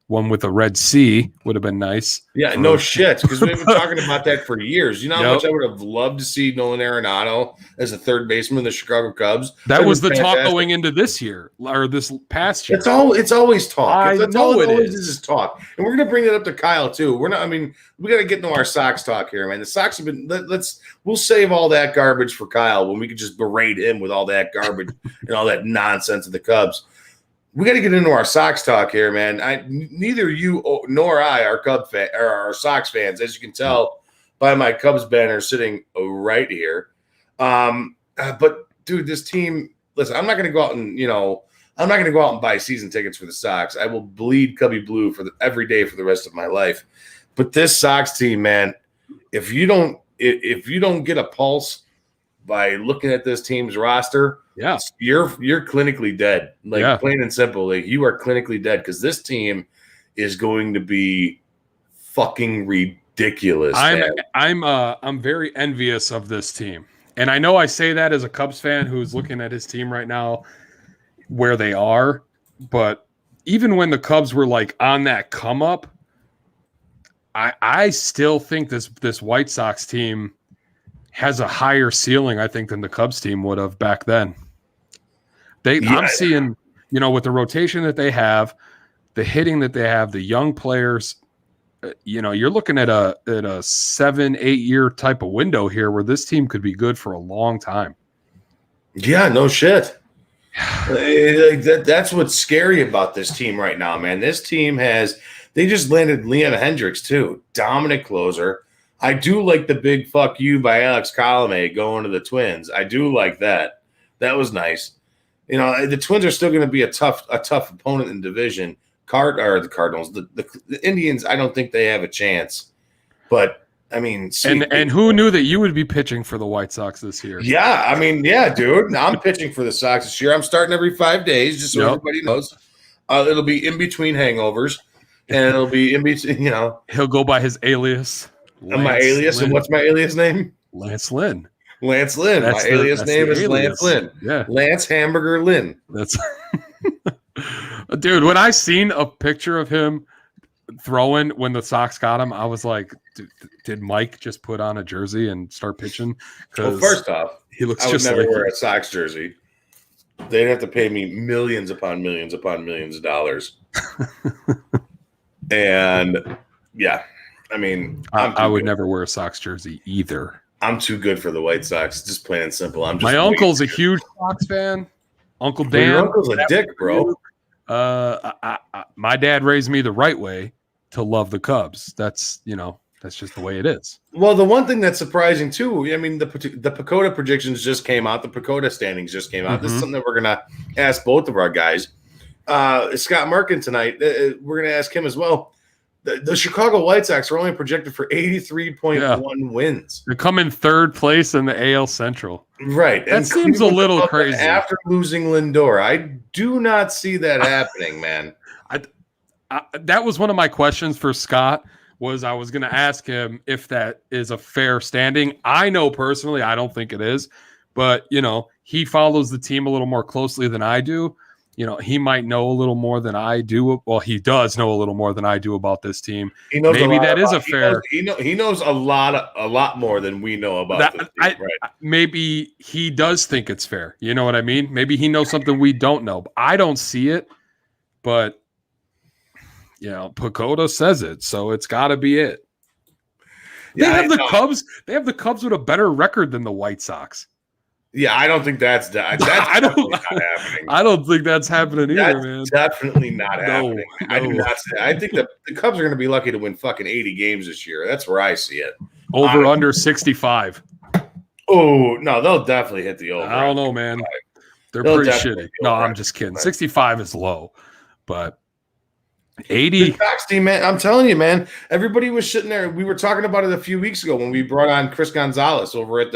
One with a red C would have been nice. Yeah, no shit, because we've been talking about that for years. You know how much I would have loved to see Nolan Arenado as a third baseman of the Chicago Cubs. That was the talk going into this year or this past year. It's always talk. It always is talk, and we're gonna bring that up to Kyle too. We're not. I mean, we got to get into our Sox talk here, man. The Sox have been. We'll save all that garbage for Kyle when we can just berate him with all that garbage and all that nonsense of the Cubs. We got to get into our Sox talk here, man. Neither you nor I are our Sox fans, as you can tell by my Cubs banner sitting right here. But dude, this team. Listen, I'm not going to go out and buy season tickets for the Sox. I will bleed Cubby blue every day for the rest of my life. But this Sox team, man, if you don't get a pulse by looking at this team's roster. Yeah, you're clinically dead. Plain and simple. Like, you are clinically dead because this team is going to be fucking ridiculous. I'm very envious of this team, and I know I say that as a Cubs fan who's looking at his team right now, where they are. But even when the Cubs were like on that come up, I still think this White Sox team has a higher ceiling, I think, than the Cubs team would have back then. I'm seeing, with the rotation that they have, the hitting that they have, the young players, you're looking at a 7-8 year type of window here where this team could be good for a long time. Yeah, no shit. That's what's scary about this team right now, man. This team they just landed Liam Hendricks too, dominant closer. I do like the big fuck you by Alex Colomé going to the Twins. I do like that. That was nice. You know, the Twins are still going to be a tough opponent in division. The Cardinals, the Indians, I don't think they have a chance. But I mean, and who knew that you would be pitching for the White Sox this year? Yeah, I mean, yeah, dude. I'm pitching for the Sox this year. I'm starting every 5 days, just so everybody knows. It'll be in between hangovers, and it'll be in between. You know, he'll go by his alias. My alias, Lynn. And what's my alias name? Lance Lynn. Lance Lynn. My alias name is Lance Lynn. Yeah, Lance Hamburger Lynn. That's dude. When I seen a picture of him throwing when the Sox got him, I was like, did Mike just put on a jersey and start pitching? Well, first off, he looks I would just never like wear a Sox jersey. They'd have to pay me millions upon millions upon millions of dollars. And yeah, I mean, I would never wear a Sox jersey either. I'm too good for the White Sox, just plain and simple. My uncle's a huge Sox fan. Uncle Dan. Your uncle's a dick, bro. My dad raised me the right way to love the Cubs. That's just the way it is. Well, the one thing that's surprising too, I mean, the PECOTA predictions just came out. The PECOTA standings just came out. This is something that we're gonna ask both of our guys. Scott Markin tonight. We're gonna ask him as well. The Chicago White Sox are only projected for 83.1 wins. They come in third place in the AL Central. Right. That seems a little crazy. After losing Lindor, I do not see that happening, man. That was one of my questions for Scott. I was going to ask him if that is a fair standing. I know personally, I don't think it is, but he follows the team a little more closely than I do. He might know a little more than I do. Well, he does know a little more than I do about this team. Maybe that is a fair. He knows a lot more than we know about this team, right? Maybe he does think it's fair. You know what I mean? Maybe he knows something we don't know. I don't see it, but PECOTA says it, so it's got to be it. They have the Cubs. They have the Cubs with a better record than the White Sox. Yeah, I don't think that's definitely not happening. I don't think that's happening either, man. Definitely not happening. No. I do not say. I think the Cubs are going to be lucky to win fucking 80 games this year. That's where I see it. Over under 65. Oh no, they'll definitely hit the over. I don't know, man. They're pretty shitty. No, I'm just kidding. 65 is low, but 80. The Sox team, man. I'm telling you, man. Everybody was sitting there. We were talking about it a few weeks ago when we brought on Chris Gonzalez over at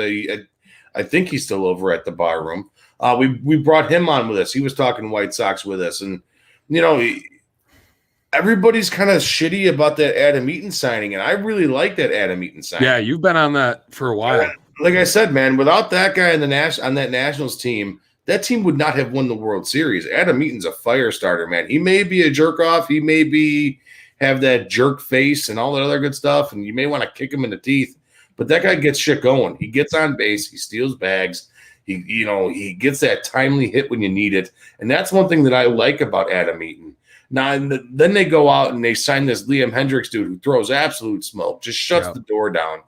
I think he's still over at the bar room. We brought him on with us. He was talking White Sox with us. And, everybody's kind of shitty about that Adam Eaton signing. And I really like that Adam Eaton signing. Yeah, you've been on that for a while. Like I said, man, without that guy on that Nationals team, that team would not have won the World Series. Adam Eaton's a fire starter, man. He may be a jerk off. He may have that jerk face and all that other good stuff. And you may want to kick him in the teeth. But that guy gets shit going. He gets on base. He steals bags. He gets that timely hit when you need it. And that's one thing that I like about Adam Eaton. Now, then they go out and they sign this Liam Hendricks dude who throws absolute smoke, just shuts the door down.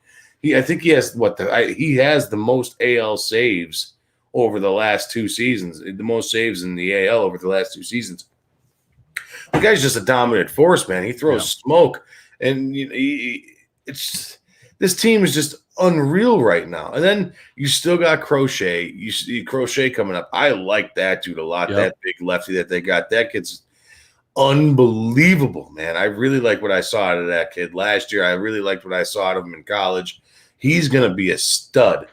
I think he has he has the most AL saves over the last 2 seasons, the most saves in the AL over the last 2 seasons. The guy's just a dominant force, man. He throws smoke, and this team is just unreal right now. And then you still got Crochet. You see Crochet coming up. I like that dude a lot. That big lefty that they got. That kid's unbelievable, man. I really like what I saw out of that kid last year. I really liked what I saw out of him in college. He's going to be a stud.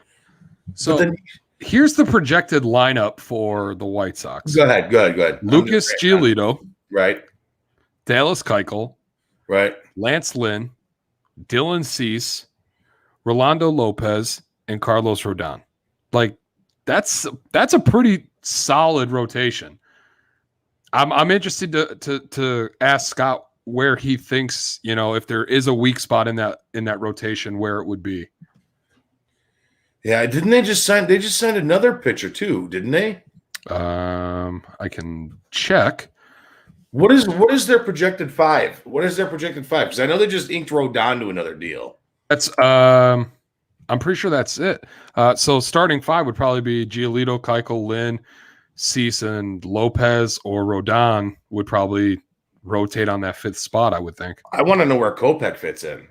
So here's the projected lineup for the White Sox. Go ahead. Lucas Giolito. Right. Dallas Keuchel. Right. Lance Lynn. Dylan Cease. Rolando Lopez and Carlos Rodon. Like that's a pretty solid rotation. I'm interested to ask Scott where he thinks, if there is a weak spot in that rotation, where it would be. Yeah, didn't they just sign? They just signed another pitcher too, didn't they? I can check. What is their projected 5? What is their projected 5? Because I know they just inked Rodon to another deal. That's I'm pretty sure that's it. So starting 5 would probably be Giolito, Keuchel, Lynn, Cease and Lopez or Rodon would probably rotate on that 5th spot, I would think. I want to know where Kopech fits in.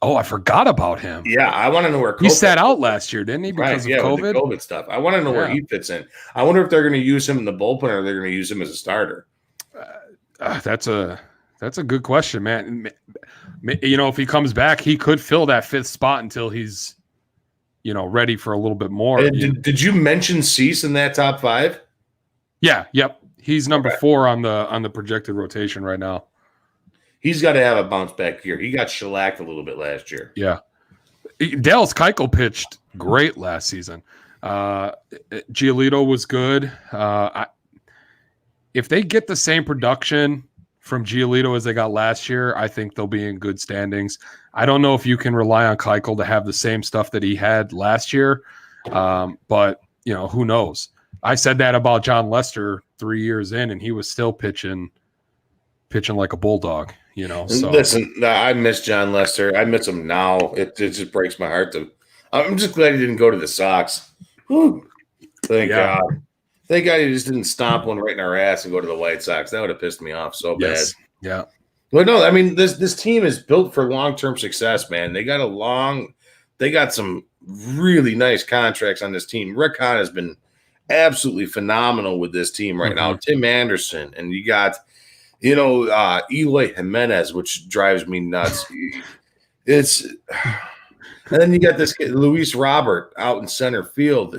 Oh, I forgot about him. Yeah, I want to know where Kopech, he sat out last year, didn't he? Because of COVID? With the COVID stuff. I want to know where he fits in. I wonder if they're going to use him in the bullpen or they're going to use him as a starter. That's a good question, man. If he comes back, he could fill that 5th spot until he's, ready for a little bit more. Did you mention Cease in that top 5? Yeah. Yep. He's number 4 on the projected rotation right now. He's got to have a bounce back year. He got shellacked a little bit last year. Yeah. Dallas Keuchel pitched great last season. Giolito was good. If they get the same production from Giolito as they got last year, I think they'll be in good standings. I don't know if you can rely on Keuchel to have the same stuff that he had last year, but who knows? I said that about John Lester 3 years in, and he was still pitching like a bulldog. So. Listen, I miss John Lester. I miss him now. It just breaks my heart I'm just glad he didn't go to the Sox. Whew. Thank God. Thank God he just didn't stomp one right in our ass and go to the White Sox. That would have pissed me off so bad. Yeah. Well, no, I mean this team is built for long-term success, man. They got some really nice contracts on this team. Rick Hahn has been absolutely phenomenal with this team right now. Tim Anderson, and you got Eloy Jimenez, which drives me nuts. And then you got this kid, Luis Robert out in center field,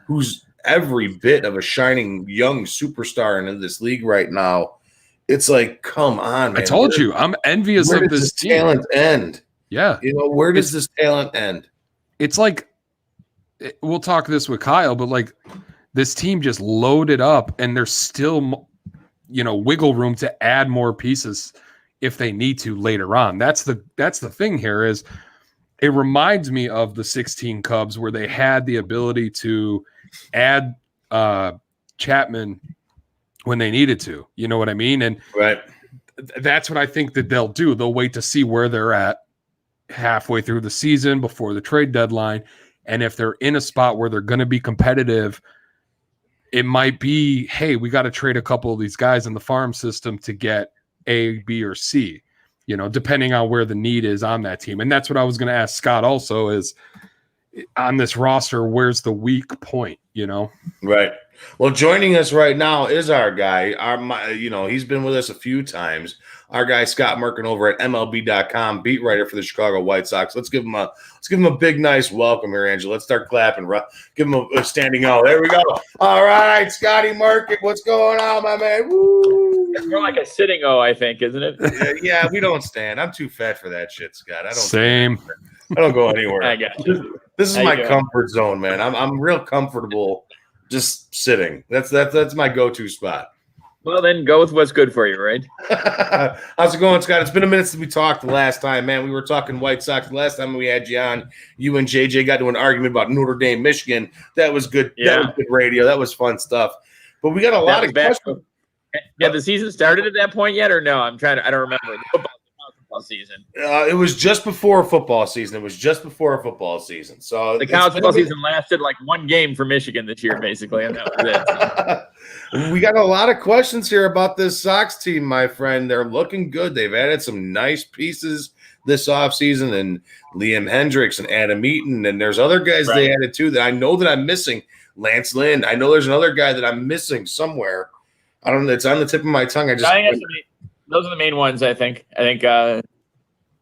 who's every bit of a shining young superstar in this league right now. It's like, come on, man. I told you, I'm envious of this team. Talent end. Yeah. Where does this talent end? It's like, we'll talk this with Kyle, but like this team just loaded up and there's still wiggle room to add more pieces if they need to later on. That's the thing here is it reminds me of the 16 Cubs where they had the ability to add Chapman when they needed to. You know what I mean? And that's what I think that they'll do. They'll wait to see where they're at halfway through the season before the trade deadline. And if they're in a spot where they're going to be competitive, it might be, hey, we got to trade a couple of these guys in the farm system to get A, B, or C, depending on where the need is on that team. And that's what I was going to ask Scott also is on this roster, where's the weak point, Right. Well, joining us right now is our guy. He's been with us a few times. Our guy Scott Merkin over at MLB.com, beat writer for the Chicago White Sox. Let's give him a big, nice welcome here, Angela. Let's start clapping. Give him a standing O. There we go. All right, Scotty Merkin, what's going on, my man? Woo! It's more like a sitting O, I think, isn't it? Yeah, we don't stand. I'm too fat for that shit, Scott. Same. I don't go anywhere. I got you. This is my comfort zone, man. I'm real comfortable just sitting. That's my go-to spot. Well, then go with what's good for you, right? How's it going, Scott? It's been a minute since we talked the last time, man. We were talking White Sox. The last time we had you on, you and JJ got into an argument about Notre Dame, Michigan. That was good. Yeah. That was good radio. That was fun stuff. But we got a lot of questions. Yeah, the season started at that point yet, or no? I don't remember. The football season. It was just before football season. So the college football season lasted like one game for Michigan this year, basically, and that was it. We got a lot of questions here about this Sox team, my friend. They're looking good. They've added some nice pieces this offseason, and Liam Hendricks and Adam Eaton, and there's other guys they added too that I know that I'm missing. Lance Lynn. I know there's another guy that I'm missing somewhere. I don't know. It's on the tip of my tongue. Those are the main ones, I think.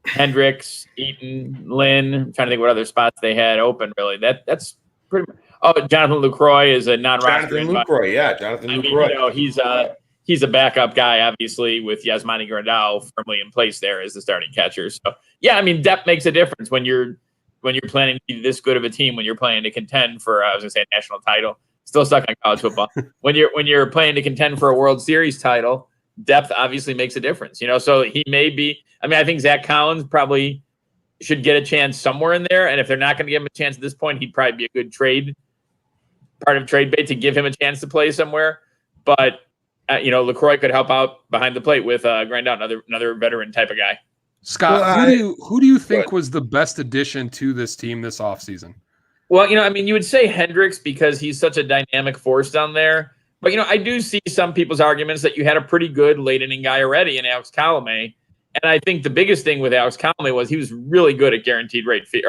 Hendricks, Eaton, Lynn. I'm trying to think what other spots they had open, really. That's pretty – Jonathan Lucroy is a non-roster. Jonathan Lucroy. He's a backup guy, obviously, with Yasmani Grandal firmly in place there as the starting catcher. So, yeah, I mean, depth makes a difference when you're planning to be this good of a team, when you're planning to contend for, I was going to say, a national title. Still stuck on college football. when you're planning to contend for a World Series title, depth obviously makes a difference. So he may be – I think Zach Collins probably should get a chance somewhere in there. And if they're not going to give him a chance at this point, he'd probably be a good part of trade bait to give him a chance to play somewhere. But, LaCroix could help out behind the plate with Grandal, another veteran type of guy. Scott, who do you think was the best addition to this team this offseason? Well, you would say Hendricks because he's such a dynamic force down there. But, I do see some people's arguments that you had a pretty good late inning guy already in Alex Colomé. And I think the biggest thing with Alex Colomé was he was really good at guaranteed rate field.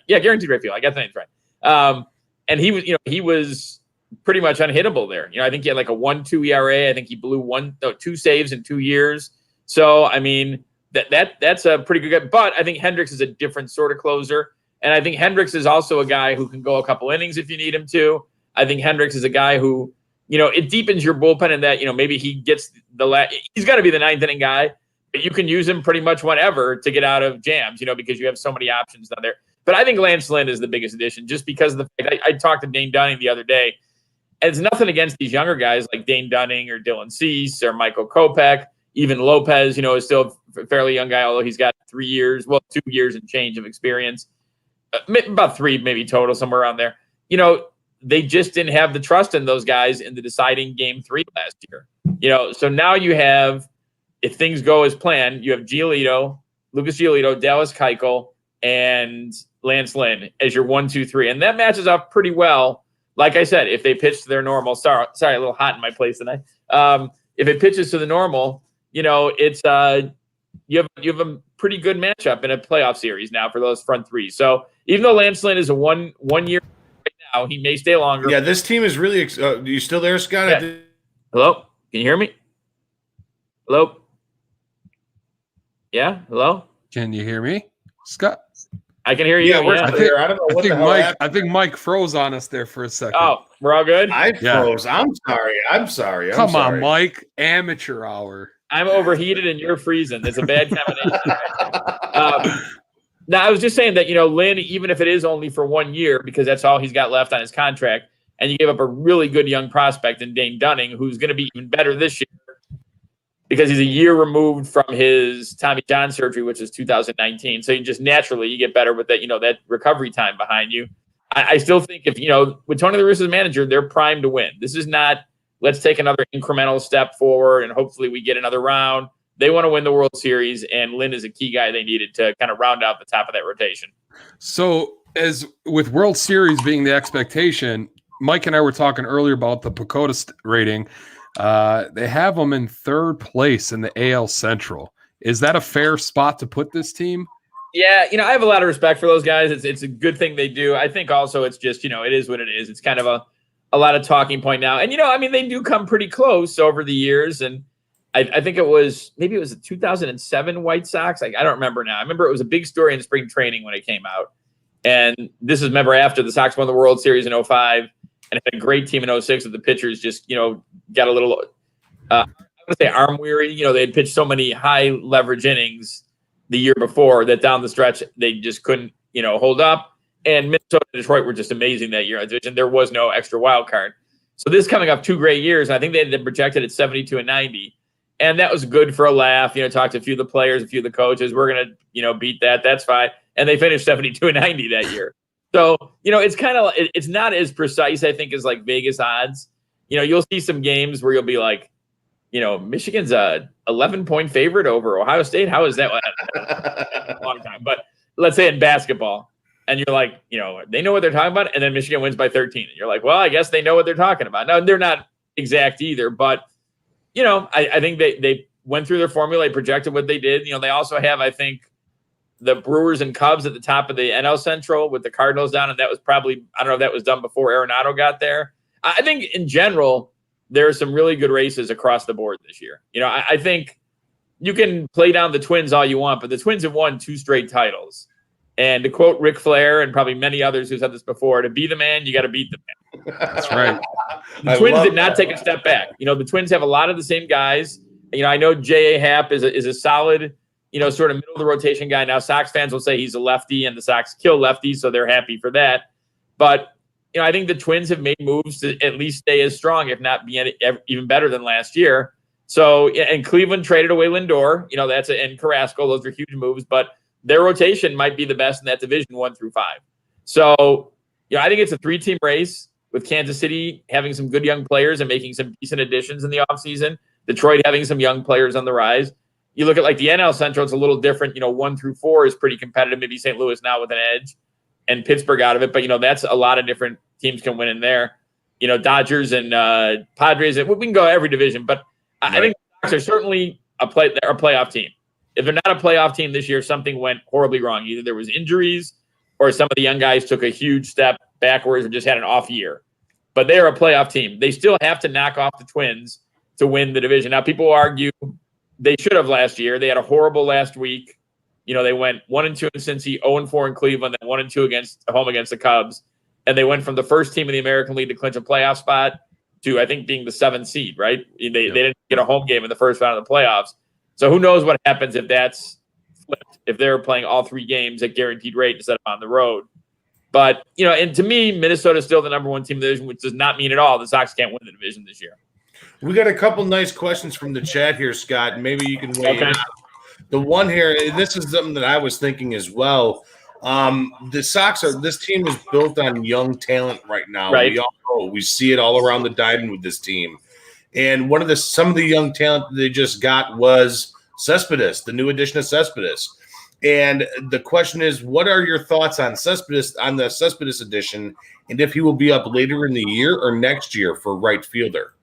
Guaranteed rate field. I got the names right. And he was pretty much unhittable there. I think he had like a 1.2 ERA. I think he blew 2 saves in 2 years. So, I mean, that's a pretty good guy. But I think Hendricks is a different sort of closer. And I think Hendricks is also a guy who can go a couple innings if you need him to. I think Hendricks is a guy who, it deepens your bullpen in that, maybe he gets he's got to be the 9th inning guy, but you can use him pretty much whenever to get out of jams, because you have so many options down there. But I think Lance Lynn is the biggest addition just because of the fact I talked to Dane Dunning the other day, and it's nothing against these younger guys like Dane Dunning or Dylan Cease or Michael Kopech, even Lopez, is still a fairly young guy, although he's got 2 years and change of experience, about 3 maybe total, somewhere around there. They just didn't have the trust in those guys in the deciding game 3 last year. So now you have, if things go as planned, you have Lucas Giolito, Dallas Keuchel, and Lance Lynn as your 1, 2, 3. And that matches up pretty well. Like I said, if they pitch to their normal, sorry, a little hot in my place tonight. If it pitches to the normal, it's you have a pretty good matchup in a playoff series now for those front 3. So even though Lance Lynn is a one year right now, he may stay longer. Yeah, this team is really. You still there, Scott? Yeah. Hello, can you hear me? Hello. Yeah, hello. Can you hear me, Scott? I can hear you. Yeah, we're clear. I don't know what the hell happened. I think Mike froze on us there for a second. Oh, we're all good? I froze. Yeah. I'm sorry. Come on, Mike. Amateur hour. I'm overheated and you're freezing. It's a bad combination. Now, I was just saying that, Lynn, even if it is only for 1 year, because that's all he's got left on his contract, and you gave up a really good young prospect in Dane Dunning, who's going to be even better this year because he's a year removed from his Tommy John surgery, which is 2019. So you just naturally get better with that, that recovery time behind you. I still think if, with Tony La Russa as manager, they're primed to win. This is not, let's take another incremental step forward and hopefully we get another round. They want to win the World Series, and Lynn is a key guy they needed to kind of round out the top of that rotation. So as with World Series being the expectation, Mike and I were talking earlier about the PECOTA rating. They have them in 3rd place in the AL Central. Is that a fair spot to put this team? Yeah, I have a lot of respect for those guys. It's a good thing they do. I think also it's just, it is what it is. It's kind of a lot of talking point now. And, they do come pretty close over the years. And I think it was the 2007 White Sox. I don't remember now. I remember it was a big story in spring training when it came out. And this is, remember, after the Sox won the World Series in 2005 and had a great team in 2006 with the pitchers just, got a little, I want to say arm weary. They had pitched so many high leverage innings the year before that down the stretch, they just couldn't, hold up. And Minnesota and Detroit were just amazing that year. There was no extra wild card. So this coming up 2 great years, and I think they had them projected at 72 and 90. And that was good for a laugh. Talked to a few of the players, a few of the coaches. We're going to, beat that. That's fine. And they finished 72 and 90 that year. So, it's kind of, it's not as precise, I think, as like Vegas odds. You'll see some games where you'll be like, Michigan's a 11-point favorite over Ohio State. How is that? A long time. But let's say in basketball, and you're like, they know what they're talking about. And then Michigan wins by 13. And you're like, well, I guess they know what they're talking about. Now, they're not exact either, but I think they went through their formula, they projected what they did. They also have, I think, the Brewers and Cubs at the top of the NL Central with the Cardinals down. And that was probably, I don't know if that was done before Arenado got there. I think in general, there are some really good races across the board this year. I think you can play down the Twins all you want, but the Twins have won 2 straight titles. And to quote Ric Flair and probably many others who said this before, to be the man, you got to beat the man. That's right. The Twins did not take a step back. The Twins have a lot of the same guys. I know J.A. Happ is a solid, sort of middle of the rotation guy. Now, Sox fans will say he's a lefty and the Sox kill lefties, so they're happy for that. But, I think the Twins have made moves to at least stay as strong, if not be even better than last year. So, and Cleveland traded away Lindor, and Carrasco. Those are huge moves, but their rotation might be the best in that division 1 through 5. So, I think it's a 3-team race with Kansas City having some good young players and making some decent additions in the offseason. Detroit having some young players on the rise. You look at like the NL Central, it's a little different. 1 through 4 is pretty competitive. Maybe St. Louis now with an edge and Pittsburgh out of it. But, that's a lot of different teams can win in there. Dodgers and Padres. We can go every division, but I think the Sox are certainly a playoff team. If they're not a playoff team this year, something went horribly wrong. Either there was injuries or some of the young guys took a huge step backwards or just had an off year. But they are a playoff team. They still have to knock off the Twins to win the division. Now, people argue they should have last year. They had a horrible last week. They went 1-2 in Cincy, 0-4 in Cleveland, then 1-2 home against the Cubs. And they went from the first team in the American League to clinch a playoff spot to, I think, being the 7th seed, right? They didn't get a home game in the first round of the playoffs. So who knows what happens if that's flipped, if they're playing all 3 games at guaranteed rate instead of on the road. But, and to me, Minnesota is still the number 1 team in the division, which does not mean at all the Sox can't win the division this year. We got a couple nice questions from the chat here, Scott. Maybe you can weigh in. The one here, this is something that I was thinking as well. The Sox this team is built on young talent right now. Right. We all know, we see it all around the diamond with this team. And some of the young talent that they just got was Cespedes, the new addition of Cespedes. And the question is, what are your thoughts on the Cespedes edition, and if he will be up later in the year or next year for right fielder?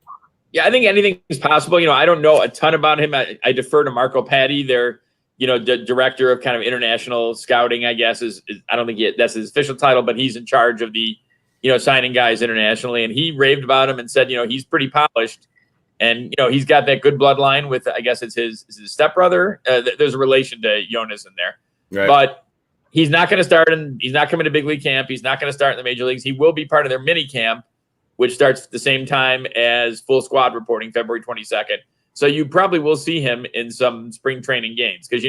Yeah, I think anything is possible. I don't know a ton about him. I defer to Marco Patti, their, the director of kind of international scouting, I guess, I don't think that's his official title, but he's in charge of the, signing guys internationally. And he raved about him and said, he's pretty polished. And, he's got that good bloodline with, I guess it's his stepbrother. There's a relation to Jonas in there. Right. But he's not going to start, and he's not coming to big league camp. He's not going to start in the major leagues. He will be part of their mini camp, which starts at the same time as full squad reporting, February 22nd. So you probably will see him in some spring training games because,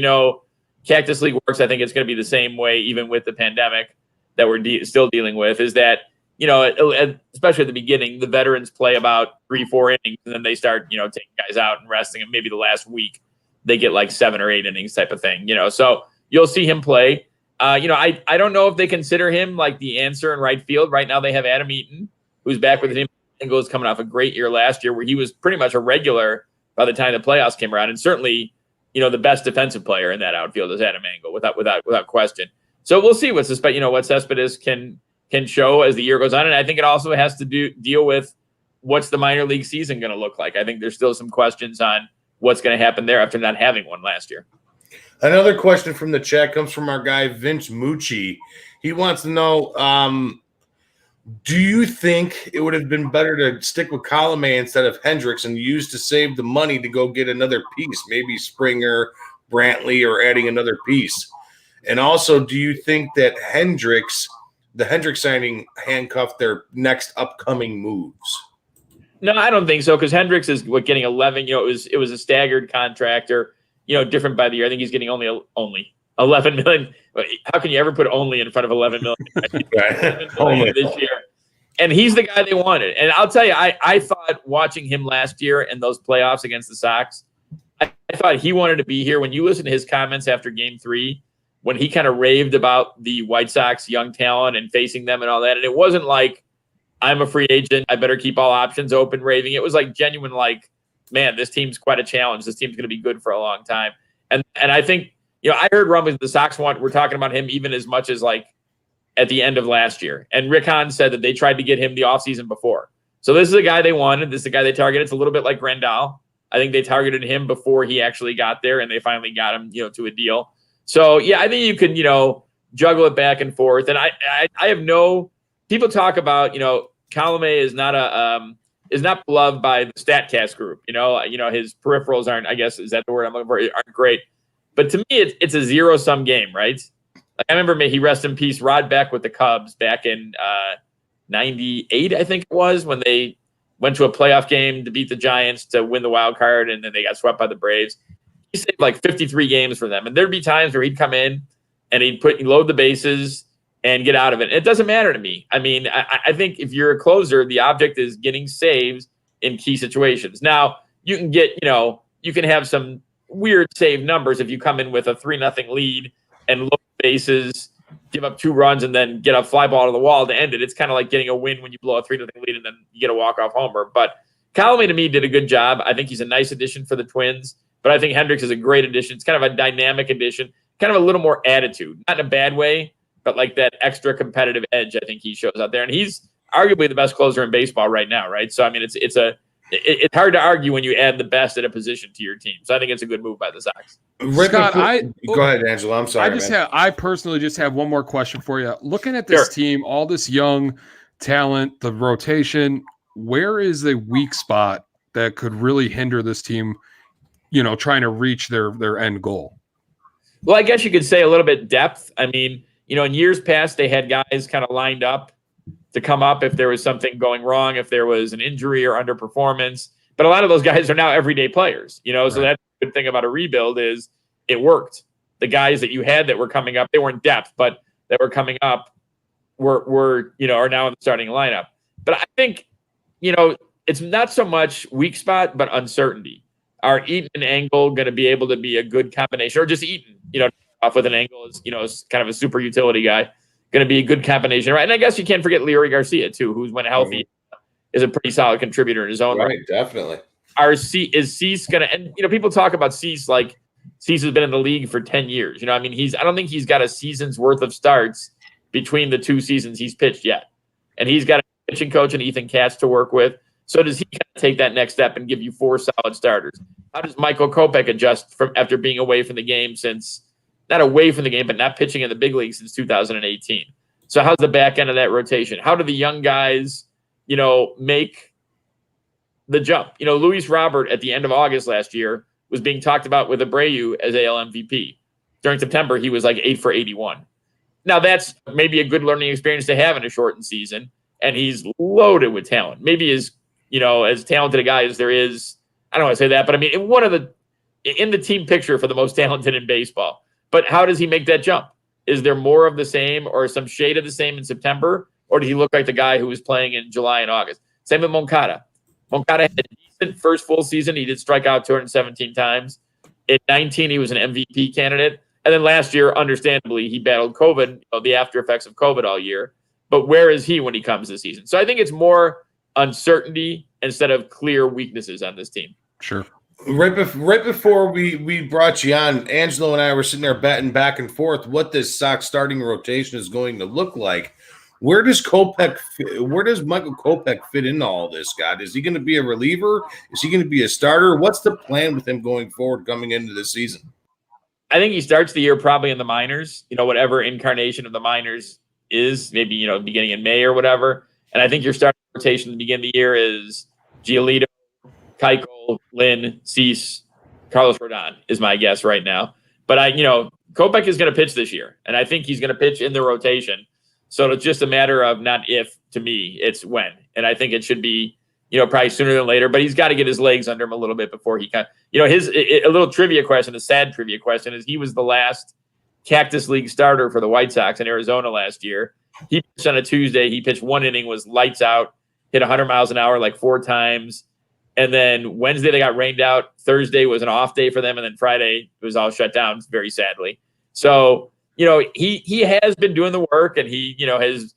Cactus League works. I think it's going to be the same way, even with the pandemic that we're still dealing with, is that, especially at the beginning, the veterans play about 3-4 innings, and then they start, taking guys out and resting them. Maybe the last week they get like 7 or 8 innings type of thing, So you'll see him play. I don't know if they consider him like the answer in right field. Right now they have Adam Eaton, who's back with the team. Engels coming off a great year last year where he was pretty much a regular by the time the playoffs came around. And certainly, the best defensive player in that outfield is Adam Engel without question. So we'll see what Cespedes can show as the year goes on. And I think it also has to deal with what's the minor league season going to look like. I think there's still some questions on what's going to happen there after not having one last year. Another question from the chat comes from our guy, Vince Mucci. He wants to know, do you think it would have been better to stick with Colomé instead of Hendricks and use to save the money to go get another piece, maybe Springer, Brantley, or adding another piece? And also, do you think that the Hendricks signing handcuffed their next upcoming moves? No, I don't think so, because Hendricks is getting 11. It was a staggered contract, or different by the year. I think he's getting only 11 million. How can you ever put only in front of 11 million? Only this year. And he's the guy they wanted. And I'll tell you, I thought watching him last year in those playoffs against the Sox, I thought he wanted to be here. When you listen to his comments after Game 3, when he kind of raved about the White Sox young talent and facing them and all that, and it wasn't like, I'm a free agent, I better keep all options open raving. It was like genuine, like, man, this team's quite a challenge. This team's going to be good for a long time. And I think, I heard rumblings the Sox we're talking about him even as much as like at the end of last year. And Rick Hahn said that they tried to get him the offseason before. So this is a guy they wanted. This is a guy they targeted. It's a little bit like Grandal. I think they targeted him before he actually got there, and they finally got him, to a deal. So, yeah, I think you can, juggle it back and forth. And I have people talk about, Colomé is not beloved by the StatCast group. His peripherals aren't, I guess, is that the word I'm looking for, aren't great. But to me, it's a zero-sum game, right? Like, I remember he rest in peace, Rod Beck with the Cubs back in 98, I think it was, when they went to a playoff game to beat the Giants to win the wild card, and then they got swept by the Braves. He saved like 53 games for them. And there'd be times where he'd come in and he'd load the bases and get out of it. It doesn't matter to me. I mean, I think if you're a closer, the object is getting saves in key situations. Now, you can get, you can have some weird save numbers if you come in with a 3-0 lead and load bases, give up 2 runs, and then get a fly ball to the wall to end it. It's kind of like getting a win when you blow a 3-0 lead and then you get a walk-off homer. But Colomé, to me, did a good job. I think he's a nice addition for the Twins, but I think Hendricks is a great addition. It's kind of a dynamic addition, kind of a little more attitude, not in a bad way, but like that extra competitive edge I think he shows out there. And he's arguably the best closer in baseball right now, right? So I mean, it's hard to argue when you add the best at a position to your team. So I think it's a good move by the Sox. Scott, go ahead, Angelo. I'm sorry. I personally just have one more question for you. Looking at this team, all this young talent, the rotation, where is the weak spot that could really hinder this team, trying to reach their end goal? Well, I guess you could say a little bit depth. I mean, in years past, they had guys kind of lined up to come up if there was something going wrong, if there was an injury or underperformance. But a lot of those guys are now everyday players, so that's the good thing about a rebuild is it worked. The guys that you had that were coming up, they weren't depth, but that were coming up were are now in the starting lineup. But I think, it's not so much weak spot, but uncertainty. Are Eaton and Engel going to be able to be a good combination, or just Eaton, off with an Engel is kind of a super utility guy, going to be a good combination, right? And I guess you can't forget Leary Garcia too, who's when healthy is a pretty solid contributor in his own right. Definitely. Is Cease going to? And people talk about Cease like Cease has been in the league for 10 years. I mean, I don't think he's got a season's worth of starts between the 2 seasons he's pitched yet, and he's got a pitching coach and Ethan Katz to work with. So does he kind of take that next step and give you 4 solid starters? How does Michael Kopech adjust from after being away from the game not away from the game, but not pitching in the big league since 2018? So how's the back end of that rotation? How do the young guys, make the jump? Luis Robert at the end of August last year was being talked about with Abreu as AL MVP. During September, he was like 8 for 81. Now that's maybe a good learning experience to have in a shortened season, and he's loaded with talent. Maybe as talented a guy as there is. I don't want to say that, but I mean, in the team picture for the most talented in baseball. But how does he make that jump? Is there more of the same or some shade of the same in September? Or did he look like the guy who was playing in July and August? Same with Moncada. Moncada had a decent first full season. He did strike out 217 times. In 19, he was an MVP candidate. And then last year, understandably, he battled COVID, the after effects of COVID all year. But where is he when he comes this season? So I think it's more uncertainty instead of clear weaknesses on this team. Sure. Right before we brought you on, Angelo and I were sitting there betting back and forth what this Sox starting rotation is going to look like. Where does Michael Kopech fit into all this, Scott? Is he going to be a reliever? Is he going to be a starter? What's the plan with him going forward coming into this season? I think he starts the year probably in the minors, whatever incarnation of the minors is, maybe, beginning in May or whatever. And I think your starting rotation at the beginning of the year is Giolito, Keuchel, Lynn, Cease, Carlos Rodon is my guess right now. But Kopech is going to pitch this year, and I think he's going to pitch in the rotation. So it's just a matter of not if, to me, it's when. And I think it should be, probably sooner than later. But he's got to get his legs under him a little bit before he can. A little trivia question, a sad trivia question, is he was the last Cactus League starter for the White Sox in Arizona last year. He pitched on a Tuesday. He pitched 1 inning, was lights out, hit 100 miles an hour like 4 times. And then Wednesday they got rained out. Thursday was an off day for them. And then Friday it was all shut down, very sadly. So, he has been doing the work, and he, has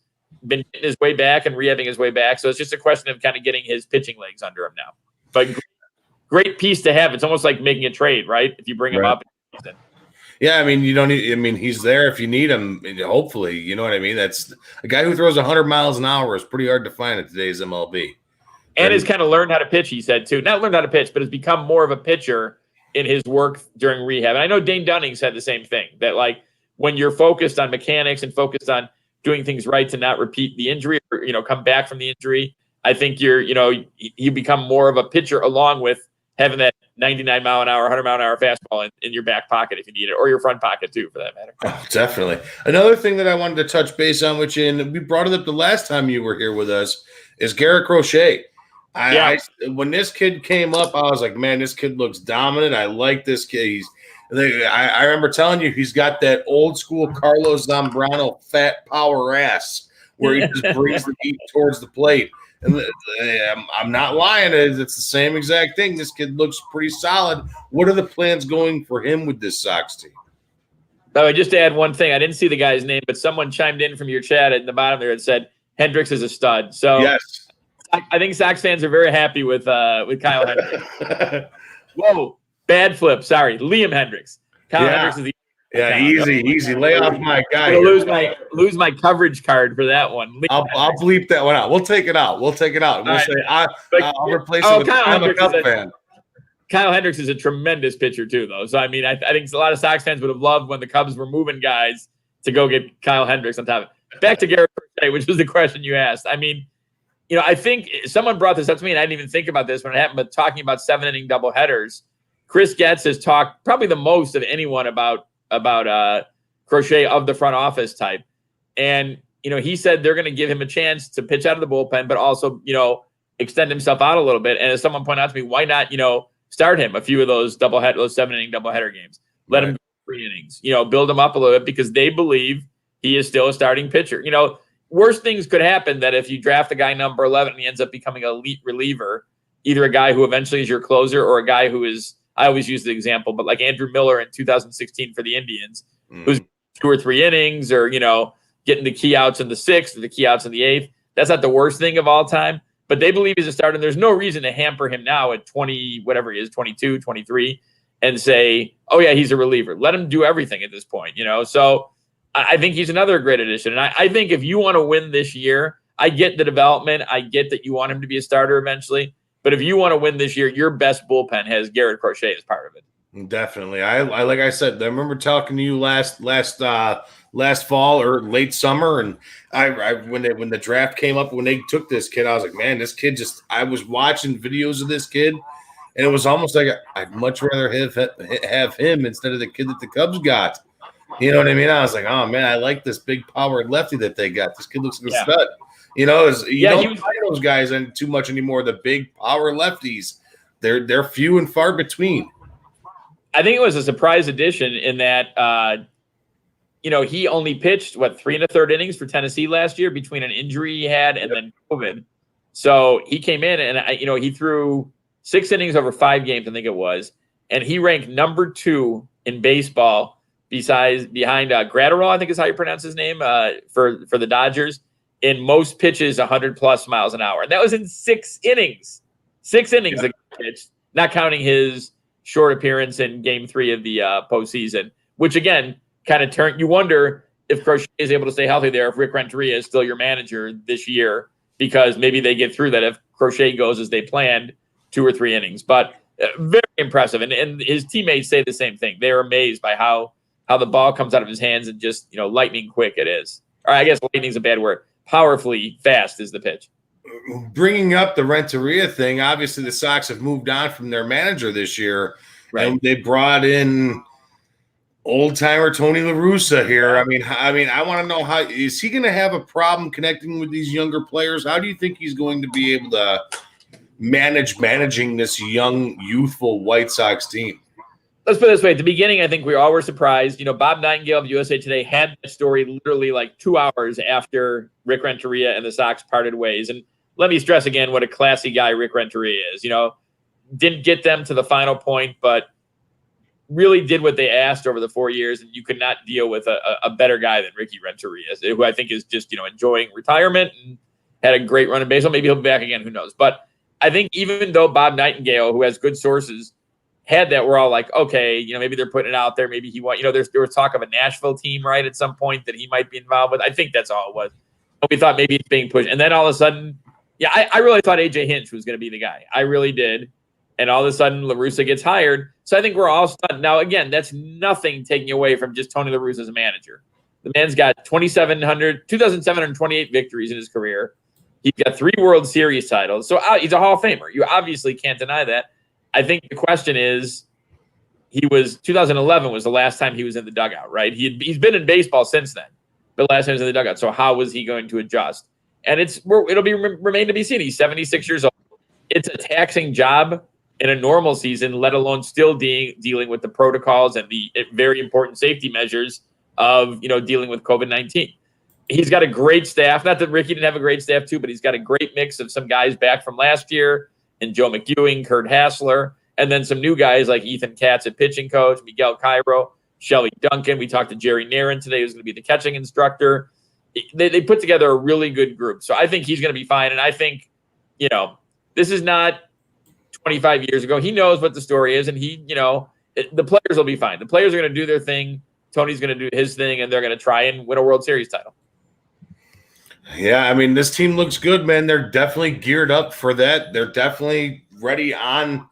been getting his way back and rehabbing his way back. So it's just a question of kind of getting his pitching legs under him now. But great piece to have. It's almost like making a trade, right? If you bring him up. Yeah, I mean, you don't need. I mean, he's there if you need him. Hopefully, you know what I mean. That's a guy who throws 100 miles an hour is pretty hard to find in today's MLB. And has kind of learned how to pitch. He said too, not learned how to pitch, but has become more of a pitcher in his work during rehab. And I know Dane Dunning said the same thing. That when you're focused on mechanics and focused on doing things right to not repeat the injury or come back from the injury, I think you become more of a pitcher along with having that 99 mile an hour, 100 mile an hour fastball in your back pocket if you need it, or your front pocket too, for that matter. Oh, definitely. Another thing that I wanted to touch base on, which we brought it up the last time you were here with us, is Garrett Crochet. When this kid came up, I was like, man, this kid looks dominant. I like this kid. I remember telling you he's got that old school Carlos Zambrano fat power ass where he just brings the heat towards the plate. And I'm not lying. It's the same exact thing. This kid looks pretty solid. What are the plans going for him with this Sox team? Just to add one thing, I didn't see the guy's name, but someone chimed in from your chat at the bottom there and said Hendricks is a stud. So yes, I think Sox fans are very happy with Kyle Hendricks. Whoa, bad flip. Sorry, Liam Hendricks. Kyle Hendricks is the Yeah, easy. Lay off my guy. I'm gonna lose my coverage card for that one. I'll bleep that one out. We'll take it out. We'll say I'll replace it with I'm a Cub fan. Kyle Hendricks is a tremendous pitcher too, though. So I mean, I think a lot of Sox fans would have loved when the Cubs were moving guys to go get Kyle Hendricks on top of it. Back to Garrett Crochet, which was the question you asked. I mean, I think someone brought this up to me, and I didn't even think about this when it happened, but talking about 7-inning doubleheaders, Chris Getz has talked probably the most of anyone about Crochet of the front office type. And, he said they're going to give him a chance to pitch out of the bullpen, but also, extend himself out a little bit. And as someone pointed out to me, why not, start him a few of those 7-inning doubleheader games? Let him go 3 innings, build him up a little bit because they believe he is still a starting pitcher. Worst things could happen that if you draft a guy number 11 and he ends up becoming an elite reliever, either a guy who eventually is your closer or a guy who is, I always use the example, but like Andrew Miller in 2016 for the Indians, who's 2 or 3 innings or, getting the key outs in the 6th or the key outs in the 8th. That's not the worst thing of all time, but they believe he's a starter. And there's no reason to hamper him now at 20, whatever he is, 22, 23, and say, oh yeah, he's a reliever. Let him do everything at this point, So I think he's another great addition. And I think if you want to win this year, I get the development. I get that you want him to be a starter eventually. But if you want to win this year, your best bullpen has Garrett Crochet as part of it. Definitely. I like I said, I remember talking to you last fall or late summer, and I when the draft came up, when they took this kid, I was like, man, this kid I was watching videos of this kid, and it was almost like I'd much rather have him instead of the kid that the Cubs got. You know what I mean? I was like, oh man, I like this big power lefty that they got. This kid looks like a stud. You don't find those guys too much anymore. The big power lefties, they're few and far between. I think it was a surprise addition in that, he only pitched 3 1/3 innings for Tennessee last year between an injury he had and then COVID. So he came in and he threw 6 innings over 5 games, I think it was, and he ranked number 2 in baseball behind Gratterall, I think is how you pronounce his name, for the Dodgers, in most pitches 100+ miles an hour. And that was in 6 innings. 6 innings that he pitched, not counting his short appearance in Game 3 of the postseason, which again kind of you wonder if Crochet is able to stay healthy there, if Rick Renteria is still your manager this year, because maybe they get through that if Crochet goes as they planned 2 or 3 innings. But very impressive. And his teammates say the same thing. They're amazed by how the ball comes out of his hands and just, lightning quick it is. Or I guess lightning's a bad word. Powerfully fast is the pitch. Bringing up the Renteria thing, obviously the Sox have moved on from their manager this year, and they brought in old-timer Tony La Russa here. I mean, I want to know, how is he going to have a problem connecting with these younger players? How do you think he's going to be able to managing this young, youthful White Sox team? Let's put it this way. At the beginning, I think we all were surprised. Bob Nightingale of USA Today had that story literally like 2 hours after Rick Renteria and the Sox parted ways. And let me stress again what a classy guy Rick Renteria is. Didn't get them to the final point, but really did what they asked over the 4 years. And you could not deal with a better guy than Ricky Renteria, who I think is just, enjoying retirement and had a great run in baseball. Maybe he'll be back again. Who knows? But I think even though Bob Nightingale, who has good sources, had that, we're all like, okay, maybe they're putting it out there. Maybe he there was talk of a Nashville team, right, at some point that he might be involved with. I think that's all it was. We thought maybe it's being pushed. And then all of a sudden, I really thought A.J. Hinch was going to be the guy. I really did. And all of a sudden, La Russa gets hired. So I think we're all stunned. Now, again, that's nothing taking away from just Tony La Russa as a manager. The man's got 2,728 victories in his career. He's got 3 World Series titles. So he's a Hall of Famer. You obviously can't deny that. I think the question is, 2011 was the last time he was in the dugout, right? He's been in baseball since then, but last time he was in the dugout. So how was he going to adjust? And it'll remain to be seen. He's 76 years old. It's a taxing job in a normal season, let alone still dealing with the protocols and the very important safety measures of dealing with COVID-19. He's got a great staff. Not that Ricky didn't have a great staff too, but he's got a great mix of some guys back from last year, and Joe McEwing, Kurt Hassler, and then some new guys like Ethan Katz at pitching coach, Miguel Cairo, Shelly Duncan. We talked to Jerry Narin today, who's going to be the catching instructor. They put together a really good group. So I think he's going to be fine. And I think, this is not 25 years ago. He knows what the story is, and the players will be fine. The players are going to do their thing. Tony's going to do his thing, and they're going to try and win a World Series title. Yeah, I mean, this team looks good, man. They're definitely geared up for that. They're definitely ready on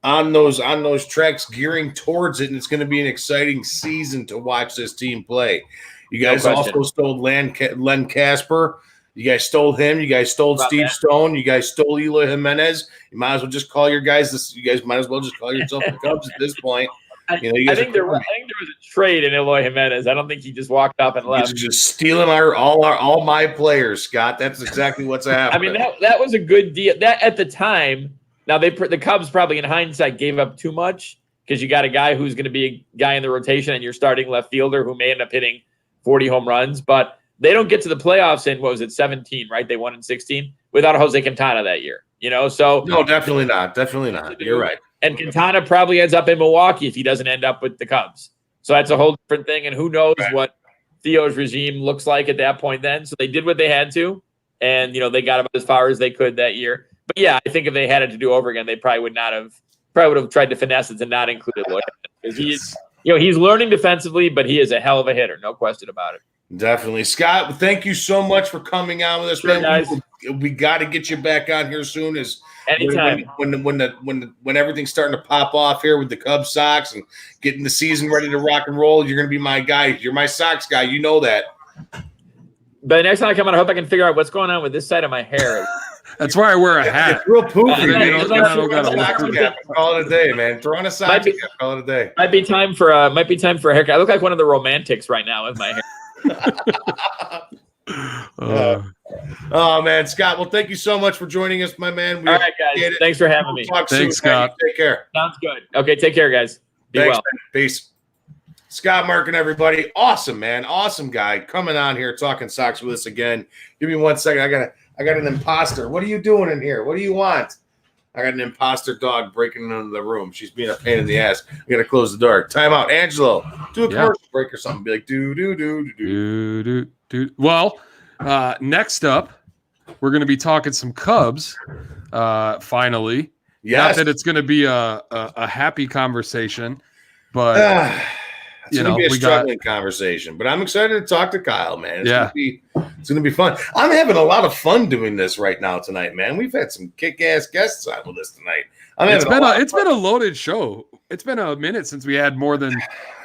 those tracks, gearing towards it, and it's going to be an exciting season to watch this team play. You guys also stole Len Casper. You guys stole him. You guys stole Steve Stone. You guys stole Eloy Jimenez. You might as well just call your guys this. You guys might as well just call yourself the Cubs at this point. I think there was a trade in Eloy Jimenez. I don't think he just walked up and left. He's just stealing all my players, Scott. That's exactly what's happening. I mean, that was a good deal. That at the time. Now the Cubs probably in hindsight gave up too much because you got a guy who's going to be a guy in the rotation and you're starting left fielder who may end up hitting 40 home runs, but they don't get to the playoffs in, 17, right? They won in 16 without Jose Quintana that year, So no, definitely not. Definitely not. You're right. And Quintana probably ends up in Milwaukee if he doesn't end up with the Cubs. So that's a whole different thing. And who knows what Theo's regime looks like at that point then. So they did what they had to, and they got about as far as they could that year. But yeah, I think if they had it to do over again, they probably would have tried to finesse it to not include Eloy. Because he's learning defensively, but he is a hell of a hitter, no question about it. Definitely. Scott, thank you so much for coming on with us, man. Guys. We got to get you back on here soon as anytime. When everything's starting to pop off here with the Cubs Sox and getting the season ready to rock and roll, you're going to be my guy. You're my Sox guy. You know that. But the next time I come on, I hope I can figure out what's going on with this side of my hair. That's why I wear a hat. It's real poofy. Call it a day, man. Throw on a sock cap. Call it a day. Might be time for a haircut. I look like one of the romantics right now with my hair. Oh man, Scott. Well, thank you so much for joining us, my man. All right, guys. Thanks for having me. Thanks, Scott. Take care. Sounds good. Okay, take care, guys. Be well. Man. Peace. Scott Merkin, everybody. Awesome, man. Awesome guy coming on here talking Sox with us again. Give me 1 second. I got an imposter. What are you doing in here? What do you want? I got an imposter dog breaking into the room. She's being a pain in the ass. We got to close the door. Time out. Angelo, do a commercial break or something. Be like, do. Well, next up, we're going to be talking some Cubs, finally. Yes. Not that it's going to be a happy conversation, but... It's going to be a struggling conversation, but I'm excited to talk to Kyle, man. It's going to be fun. I'm having a lot of fun doing this right now tonight, man. We've had some kick-ass guests on with us tonight. It's been a loaded show. It's been a minute since we had more than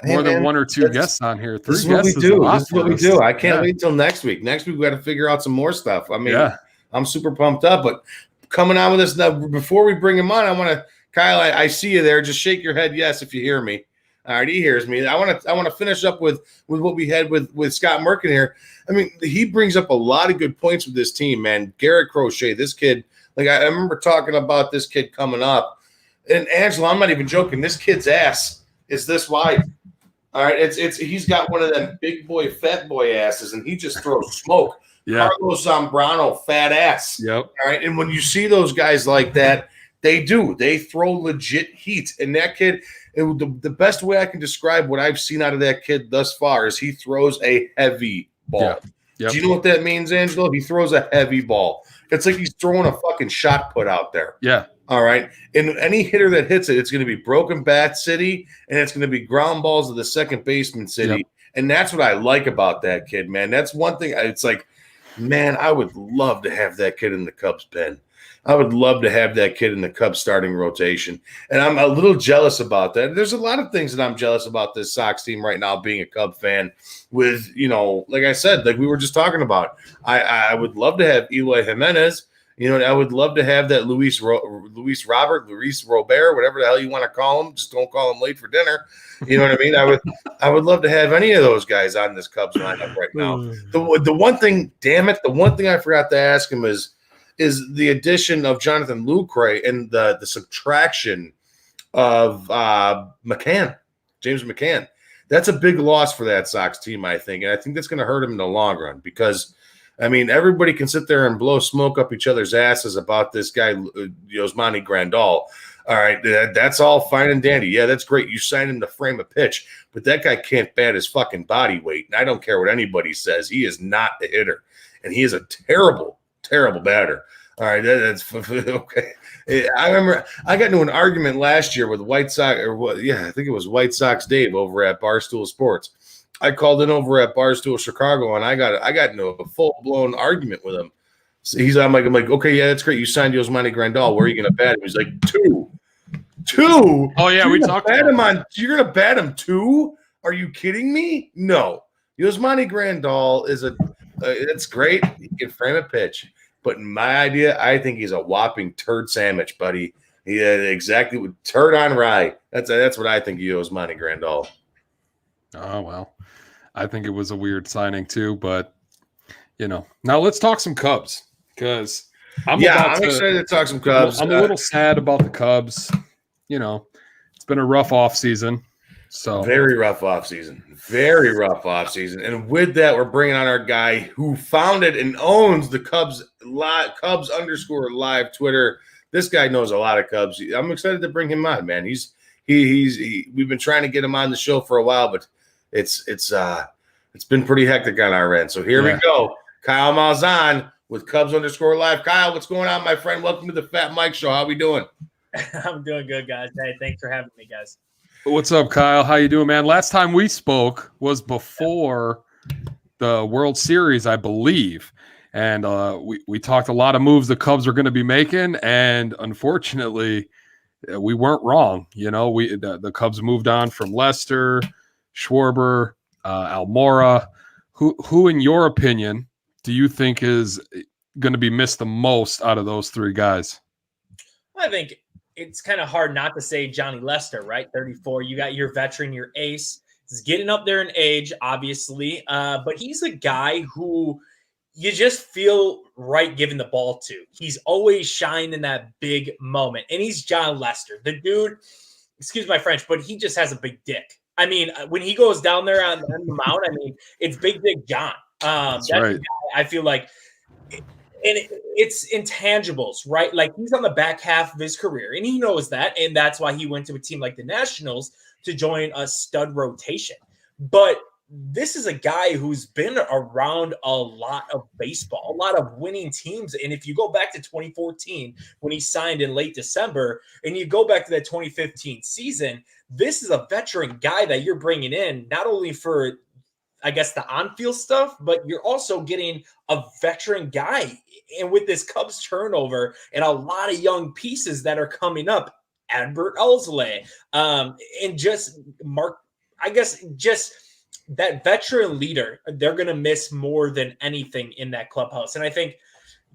one or two guests on here. This is what we do. This is what we do. I can't wait until next week. Next week we got to figure out some more stuff. I mean, I'm super pumped up, but coming on with us now. Before we bring him on, I want to, Kyle. I see you there. Just shake your head yes if you hear me. All right, he hears me. I want to finish up with what we had with Scott Merkin here. I mean, he brings up a lot of good points with this team, man. Garrett Crochet, this kid, like I remember talking about this kid coming up. And Angela, I'm not even joking. This kid's ass is this wide. All right, he's got one of them big boy, fat boy asses, and he just throws smoke. Yeah. Carlos Zambrano, fat ass. Yep. All right, and when you see those guys like that, they throw legit heat. And that kid. The best way I can describe what I've seen out of that kid thus far is he throws a heavy ball. Yeah. Yep. Do you know what that means, Angelo? He throws a heavy ball. It's like he's throwing a fucking shot put out there. Yeah. All right. And any hitter that hits it, it's going to be broken bat city, and it's going to be ground balls to the second baseman city. Yep. And that's what I like about that kid, man. That's one thing. It's like, man, I would love to have that kid in the Cubs pen. I would love to have that kid in the Cubs starting rotation. And I'm a little jealous about that. There's a lot of things that I'm jealous about this Sox team right now, being a Cub fan with, like I said, like we were just talking about, I would love to have Eloy Jimenez, I would love to have that Luis Robert, whatever the hell you want to call him. Just don't call him late for dinner. You know what I mean? I would love to have any of those guys on this Cubs lineup right now. The one thing, damn it, the one thing I forgot to ask him is the addition of Jonathan Lucroy and the subtraction of James McCann. That's a big loss for that Sox team, I think. And I think that's going to hurt him in the long run because, I mean, everybody can sit there and blow smoke up each other's asses about this guy, Yasmani Grandal. All right, that's all fine and dandy. Yeah, that's great. You signed him to frame a pitch, but that guy can't bat his fucking body weight. And I don't care what anybody says. He is not a hitter, and he is a terrible batter. All right, that's okay. I remember I got into an argument last year with White Sox, or what? Yeah, I think it was White Sox Dave over at Barstool Sports. I called in over at Barstool Chicago, and I got into a full blown argument with him. So I'm like, okay, yeah, that's great. You signed Yasmani Grandal. Where are you going to bat him? He's like, two. Oh yeah, we talked about him on. You're going to bat him 2? Are you kidding me? No. Yasmani Grandal is it's great. He can frame a pitch. But in my idea, I think he's a whopping turd sandwich, buddy. He exactly with turd on rye. That's what I think of Yasmani Grandal. Oh well, I think it was a weird signing too. But now let's talk some Cubs because I'm excited to talk some Cubs. I'm a little sad about the Cubs. It's been a rough offseason. So very rough offseason. And with that, we're bringing on our guy who founded and owns the Cubs _live Twitter. This guy knows a lot of Cubs. I'm excited to bring him on, man. We've been trying to get him on the show for a while, but it's been pretty hectic on our end. So here we go. Kyle Malzahn with Cubs _live. Kyle, what's going on, my friend? Welcome to the Fat Mike Show. How we doing? I'm doing good, guys. Hey, thanks for having me, guys. What's up, Kyle? How you doing, man? Last time we spoke was before the World Series, I believe. And we talked a lot of moves the Cubs are going to be making. And unfortunately, we weren't wrong. The Cubs moved on from Lester, Schwarber, Almora. Who, in your opinion, do you think is going to be missed the most out of those 3 guys? I think it's kind of hard not to say Johnny Lester, right? 34. You got your veteran, your ace. He's getting up there in age, obviously. But he's a guy who you just feel right giving the ball to. He's always shined in that big moment. And he's John Lester. The dude, excuse my French, but he just has a big dick. I mean, when he goes down there on the mound, I mean, it's Big Dick John. That's right. The guy I feel like it's intangibles, right? Like he's on the back half of his career and he knows that. And that's why he went to a team like the Nationals to join a stud rotation. But this is a guy who's been around a lot of baseball, a lot of winning teams. And if you go back to 2014, when he signed in late December, and you go back to that 2015 season, this is a veteran guy that you're bringing in, not only for, I guess, the on-field stuff, but you're also getting a veteran guy. And with this Cubs turnover and a lot of young pieces that are coming up, Adbert Alzolay, and just Mark, I guess, just that veteran leader, they're going to miss more than anything in that clubhouse. And I think,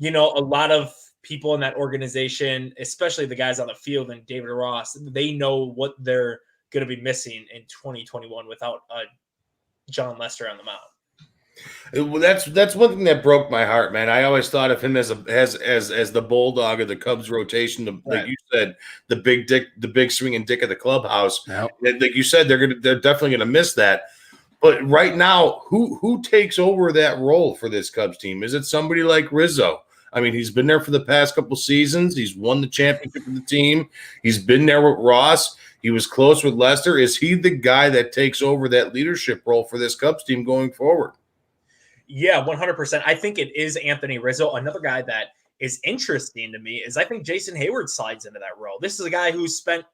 a lot of people in that organization, especially the guys on the field and David Ross, they know what they're going to be missing in 2021 without John Lester on the mound. Well, that's one thing that broke my heart, man. I always thought of him as the bulldog of the Cubs rotation, like you said, the big dick, the big swinging dick of the clubhouse. Yep. Like you said, they're definitely gonna miss that. But right now, who takes over that role for this Cubs team? Is it somebody like Rizzo? I mean, he's been there for the past couple seasons. He's won the championship with the team. He's been there with Ross. He was close with Lester. Is he the guy that takes over that leadership role for this Cubs team going forward? Yeah, 100%. I think it is Anthony Rizzo. Another guy that is interesting to me is I think Jason Hayward slides into that role. This is a guy who spent,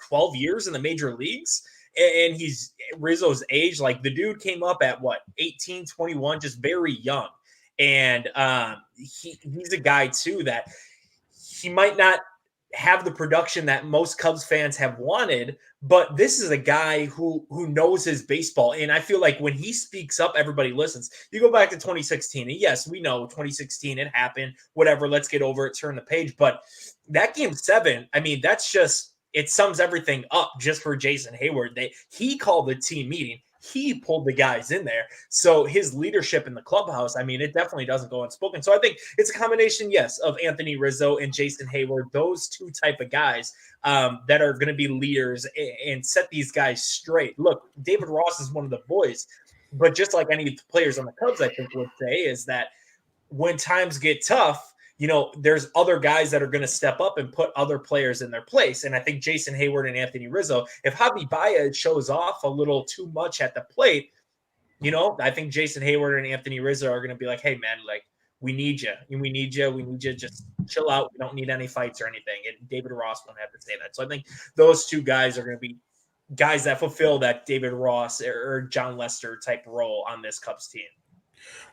12 years in the major leagues? And he's Rizzo's age. Like the dude came up at 18, 21, just very young. And he's a guy too that he might not have the production that most Cubs fans have wanted, but this is a guy who knows his baseball. And I feel like when he speaks up, everybody listens. You go back to 2016, and yes, we know 2016, it happened, whatever, let's get over it, turn the page. But that game 7, I mean, that's just, it sums everything up just for Jason Hayward. He called the team meeting. He pulled the guys in there. So his leadership in the clubhouse, I mean, it definitely doesn't go unspoken. So I think it's a combination, yes, of Anthony Rizzo and Jason Hayward, those two type of guys that are going to be leaders and set these guys straight. Look, David Ross is one of the boys, but just like any players on the Cubs, I think would say is that when times get tough, there's other guys that are going to step up and put other players in their place. And I think Jason Hayward and Anthony Rizzo, if Javi Baez shows off a little too much at the plate, I think Jason Hayward and Anthony Rizzo are going to be like, hey, man, like we need you. We need you. We need you. Just chill out. We don't need any fights or anything. And David Ross won't have to say that. So I think those two guys are going to be guys that fulfill that David Ross or John Lester type role on this Cubs team.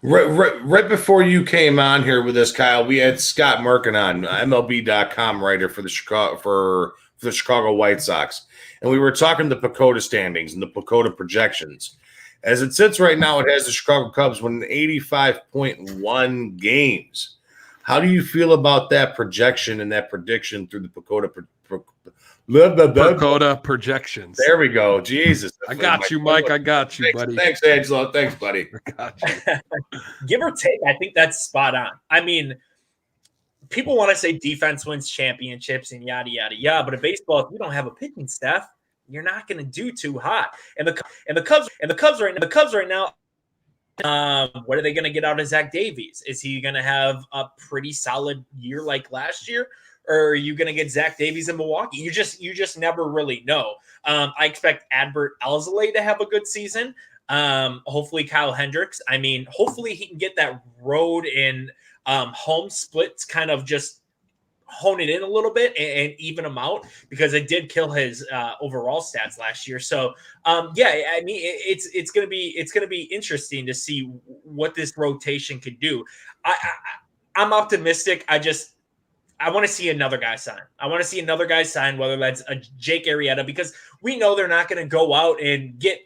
Right before you came on here with us, Kyle, we had Scott Merkin on, MLB.com writer for the Chicago White Sox, and we were talking the PECOTA standings and the PECOTA projections. As it sits right now, it has the Chicago Cubs winning 85.1 games. How do you feel about that projection and that prediction through the PECOTA projections? There we go. Jesus. I got you, Mike. I got you, buddy. Thanks, Angelo. Thanks, buddy. I got you. Give or take, I think that's spot on. I mean, people want to say defense wins championships and yada, yada, yada. But in baseball, if you don't have a pitching staff, you're not going to do too hot. And the Cubs right now, what are they going to get out of Zach Davies? Is he going to have a pretty solid year like last year? Or are you going to get Zach Davies in Milwaukee? You just never really know. I expect Adbert Alzolay to have a good season. Hopefully Kyle Hendricks. I mean, hopefully he can get that road and home splits kind of just hone it in a little bit and even him out, because it did kill his overall stats last year. So yeah, I mean, it's gonna be interesting to see what this rotation could do. I'm optimistic. I want to see another guy sign. I want to see another guy sign, whether that's a Jake Arrieta, because we know they're not going to go out and get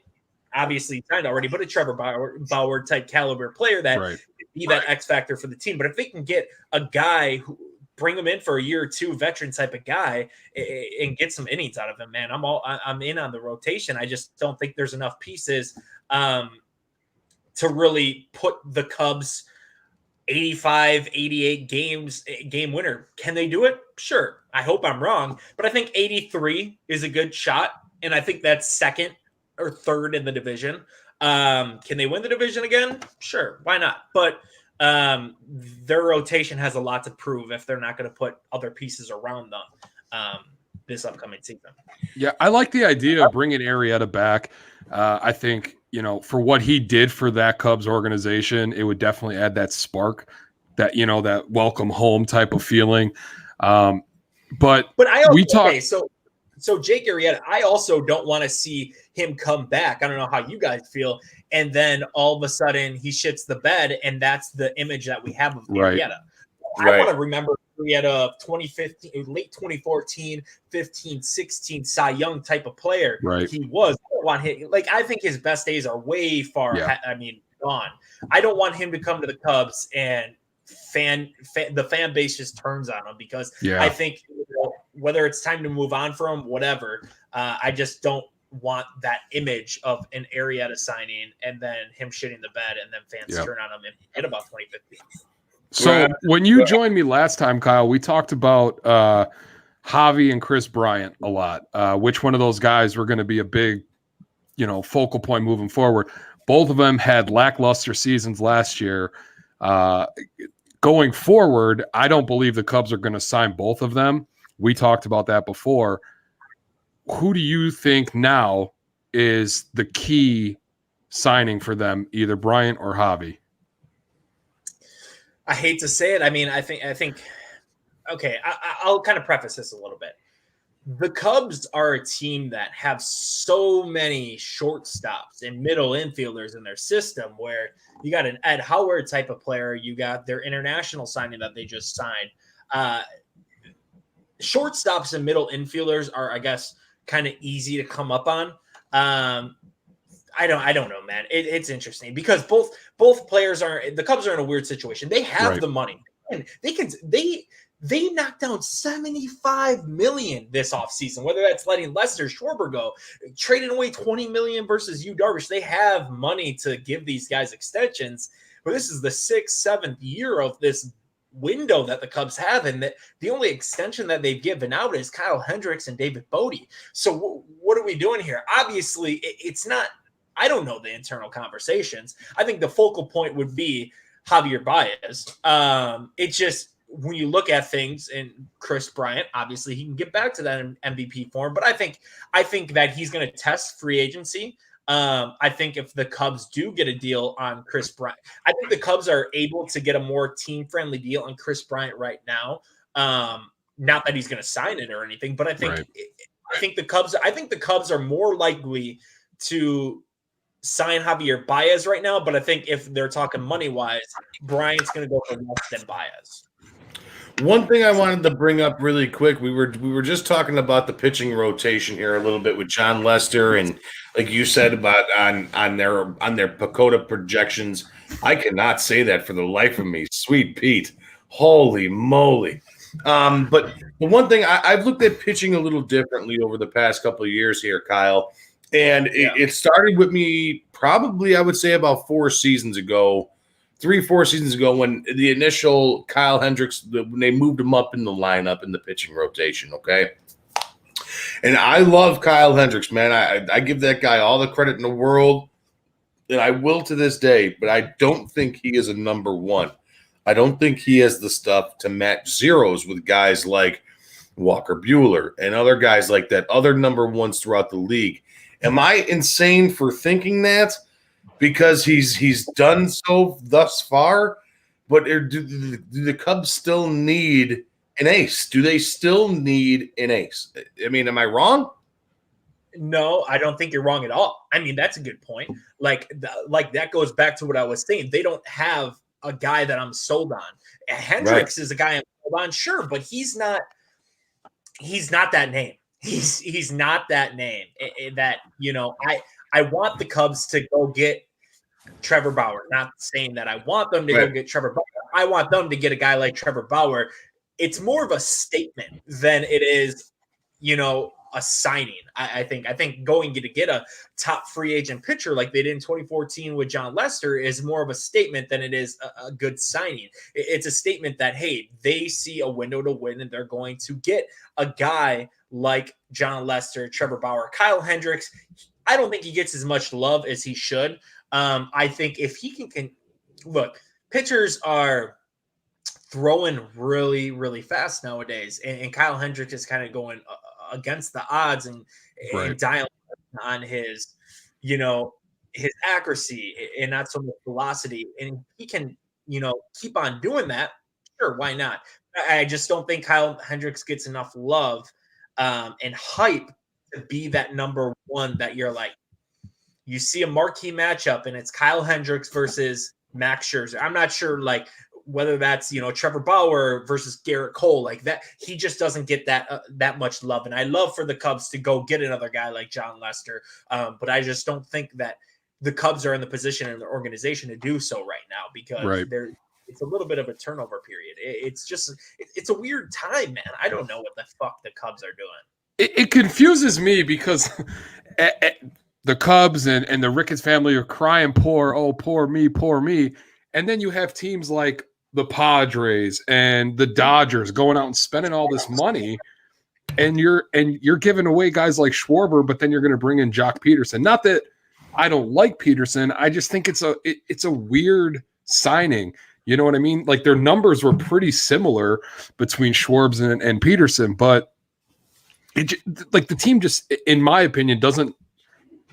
obviously signed already, but a Trevor Bauer type caliber player that could be that X factor for the team. But if they can get a guy who bring him in for a year or two, veteran type of guy, and get some innings out of him, man, I'm in on the rotation. I just don't think there's enough pieces to really put the Cubs 85, 88 game winner. Can they do it? Sure. I hope I'm wrong, but I think 83 is a good shot, and I think that's second or third in the division. Can they win the division again? Sure. Why not? But their rotation has a lot to prove if they're not going to put other pieces around them this upcoming season. Yeah, I like the idea of bringing Arrieta back. I think, for what he did for that Cubs organization, it would definitely add that spark, that, that welcome home type of feeling. But I also, we talk. Okay, so Jake Arrieta, I also don't want to see him come back. I don't know how you guys feel. And then all of a sudden he shits the bed, and that's the image that we have of Arrieta. I want to remember Arrieta 2015, late 2014, 15, 16 Cy Young type of player. He was. I don't want him, I think his best days are way far. Gone. I don't want him to come to the Cubs and the fan base just turns on him, because I think whether it's time to move on from him, whatever, I just don't want that image of an Arrieta signing and then him shitting the bed and then fans turn on him in about 2015. So when you joined me last time, Kyle, we talked about Javi and Chris Bryant a lot. Which one of those guys were going to be a big, focal point moving forward? Both of them had lackluster seasons last year. Going forward, I don't believe the Cubs are going to sign both of them. We talked about that before. Who do you think now is the key signing for them, either Bryant or Javi? I hate to say it. I mean, I think. Okay, I'll kind of preface this a little bit. The Cubs are a team that have so many shortstops and middle infielders in their system, where you got an Ed Howard type of player, you got their international signing that they just signed. Shortstops and middle infielders are, I guess, kind of easy to come up on. I don't know, man. It's interesting because both players the Cubs are in a weird situation. They have the money, and they knocked down $75 million this offseason, whether that's letting Lester Schwarber go, trading away $20 million versus Yu Darvish. They have money to give these guys extensions, but this is the 6th, 7th year of this window that the Cubs have, and that the only extension that they've given out is Kyle Hendricks and David Bodie. So what are we doing here? Obviously, it's not. I don't know the internal conversations. I think the focal point would be Javier Baez. It's just when you look at things, and Chris Bryant, obviously he can get back to that MVP form, but I think that he's going to test free agency. I think if the Cubs do get a deal on Chris Bryant, I think the Cubs are able to get a more team-friendly deal on Chris Bryant right now. Not that he's going to sign it or anything, but I think the Cubs are more likely to sign Javier Baez right now. But I think if they're talking money-wise, Bryant's going to go for less than Baez. One thing I wanted to bring up really quick, we were just talking about the pitching rotation here a little bit with John Lester, and like you said about on their PECOTA projections. I cannot say that for the life of me. Sweet Pete. Holy moly. But the one thing I've looked at pitching a little differently over the past couple of years here, Kyle, and it started with me probably, I would say, about 4 seasons ago. 3-4 seasons ago, when the initial Kyle Hendricks, when they moved him up in the lineup in the pitching rotation, okay? And I love Kyle Hendricks, man. I give that guy all the credit in the world, and I will to this day, but I don't think he is a number one. I don't think he has the stuff to match zeros with guys like Walker Buehler and other guys like that, other number ones throughout the league. Am I insane for thinking that? Because he's done so thus far, but do the Cubs still need an ace? Do they still need an ace? I mean, am I wrong? No, I don't think you're wrong at all. I mean, that's a good point. Like that goes back to what I was saying. They don't have a guy that I'm sold on. Hendricks is a guy I'm sold on, sure, but he's not that name. He's not that name. That, you know, I want the Cubs to go get Trevor Bauer. Not saying that I want them to go get Trevor Bauer. I want them to get a guy like Trevor Bauer. It's more of a statement than it is, you know, a signing. I think going to get a top free agent pitcher like they did in 2014 with John Lester is more of a statement than it is a good signing. It's a statement that, hey, they see a window to win and they're going to get a guy like John Lester, Trevor Bauer, Kyle Hendricks. I don't think he gets as much love as he should. I think if he can look, pitchers are throwing really, really fast nowadays, and Kyle Hendricks is kind of going against the odds and dialing on his, you know, his accuracy and not so much velocity. And he can, you know, keep on doing that. Sure, why not? I just don't think Kyle Hendricks gets enough love and hype to be that number one that you're like, you see a marquee matchup and it's Kyle Hendricks versus Max Scherzer. I'm not sure, like, whether that's, you know, Trevor Bauer versus Garrett Cole, like that. He just doesn't get that much love. And I love for the Cubs to go get another guy like John Lester. But I just don't think that the Cubs are in the position in their organization to do so right now, because it's a little bit of a turnover period. It's a weird time, man. I don't know what the fuck the Cubs are doing. It confuses me because the Cubs and the Ricketts family are crying, poor me. And then you have teams like the Padres and the Dodgers going out and spending all this money, and you're giving away guys like Schwarber, but then you're going to bring in Jock Peterson. Not that I don't like Peterson, I just think it's a weird signing. You know what I mean? Like, their numbers were pretty similar between Schwarbs and Peterson, but like the team just, in my opinion, doesn't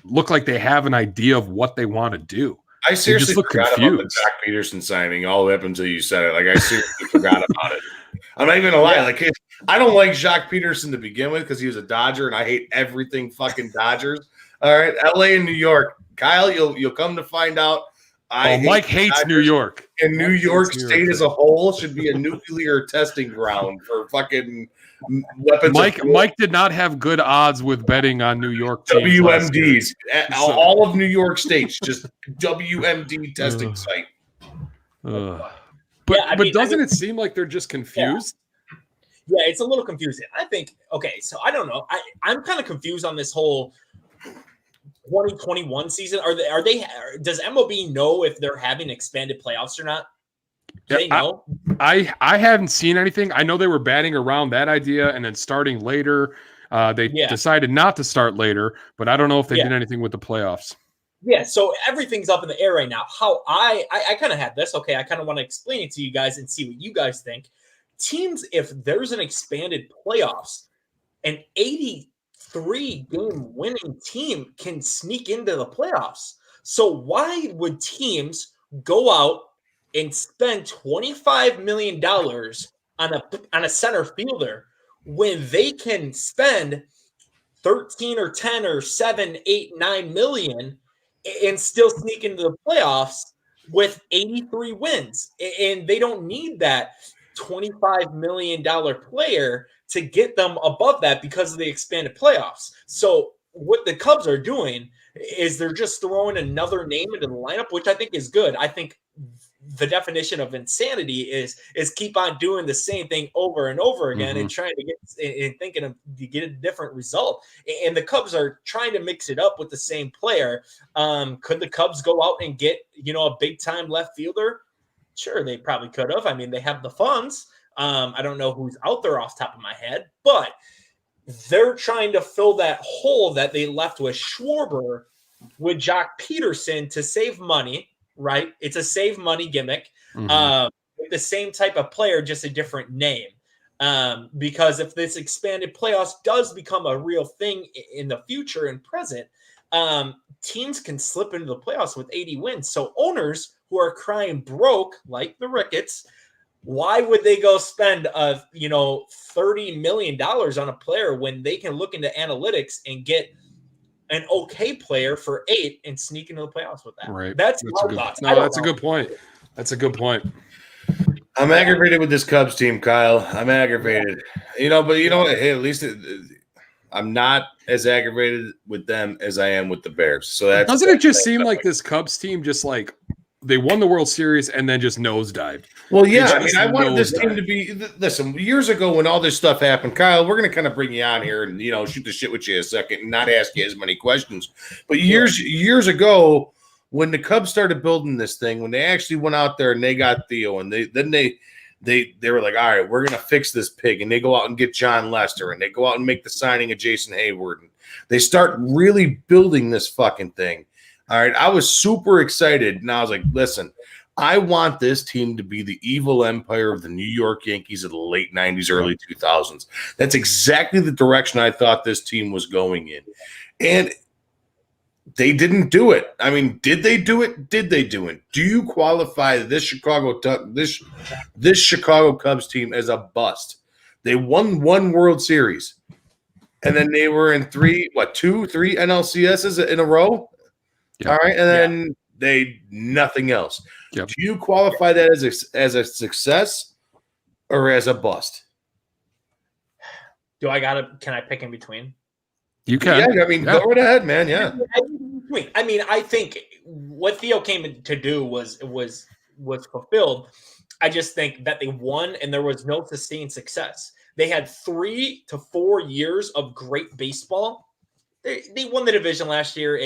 look like they have an idea of what they want to do. I seriously forgot about the Jock Peterson signing all the way up until you said it. Like, I seriously forgot about it. I'm not even gonna lie. Yeah. Like, I don't like Jock Peterson to begin with because he was a Dodger, and I hate everything fucking Dodgers. All right, LA and New York. Kyle, you'll come to find out. Mike hates Dodgers, New York. And New York State as a whole should be a nuclear testing ground for fucking weapons. Mike did not have good odds with betting on New York teams. WMDs. All of New York State's just WMD testing site. But doesn't it seem like they're just confused? Yeah, it's a little confusing. I think, okay, so I don't know. I'm kind of confused on this whole 2021 season. Does MLB know if they're having expanded playoffs or not? Do they know? I haven't seen anything. I know they were batting around that idea and then starting later. They decided not to start later, but I don't know if they did anything with the playoffs. Yeah, so everything's up in the air right now. How I kind of had this. Okay, I kind of want to explain it to you guys and see what you guys think. Teams, if there's an expanded playoffs, an 82 3-game winning team can sneak into the playoffs. So why would teams go out and spend $25 million on a center fielder when they can spend 13 or 10 or 7, 8, 9 million and still sneak into the playoffs with 83 wins? And they don't need that $25 million player to get them above that because of the expanded playoffs. So what the Cubs are doing is they're just throwing another name into the lineup, which I think is good. I think the definition of insanity is keep on doing the same thing over and over again and trying to get and thinking of to get a different result. And the Cubs are trying to mix it up with the same player. Could the Cubs go out and get, a big time left fielder? Sure, they probably could have. I mean, they have the funds. I don't know who's out there off the top of my head, but they're trying to fill that hole that they left with Schwarber with Jock Peterson to save money, right? It's a save money gimmick. The same type of player, just a different name. Because if this expanded playoffs does become a real thing in the future and present, teams can slip into the playoffs with 80 wins. So owners who are crying broke, like the Ricketts, why would they go spend $30 million on a player when they can look into analytics and get an okay player for 8 and sneak into the playoffs with that? Right. That's a good point. That's a good point. I'm aggravated with this Cubs team, Kyle. I'm aggravated. But hey, at least I'm not as aggravated with them as I am with the Bears. So doesn't it just seem like this Cubs team just like they won the World Series and then just nosedived? Well, yeah. I wanted this team to be. Listen, years ago when all this stuff happened, Kyle, we're going to kind of bring you on here and shoot the shit with you a second and not ask you as many questions. But years ago, when the Cubs started building this thing, when they actually went out there and they got Theo, and they were like, all right, we're going to fix this pig, and they go out and get John Lester, and they go out and make the signing of Jason Hayward, and they start really building this fucking thing. All right, I was super excited, and I was like, listen, I want this team to be the evil empire of the New York Yankees of the late 90s, early 2000s. That's exactly the direction I thought this team was going in. And they didn't do it. I mean, did they do it? Did they do it? Do you qualify this Chicago Cubs team as a bust? They won one World Series, and then they were in three NLCSs in a row. Yep. All right, and then they nothing else. Yep. Do you qualify that as a success or as a bust? Can I pick in between? You can. Yeah, go right ahead, man. Yeah. I think what Theo came to do was fulfilled. I just think that they won and there was no sustained success. They had 3 to 4 years of great baseball. They won the division last year.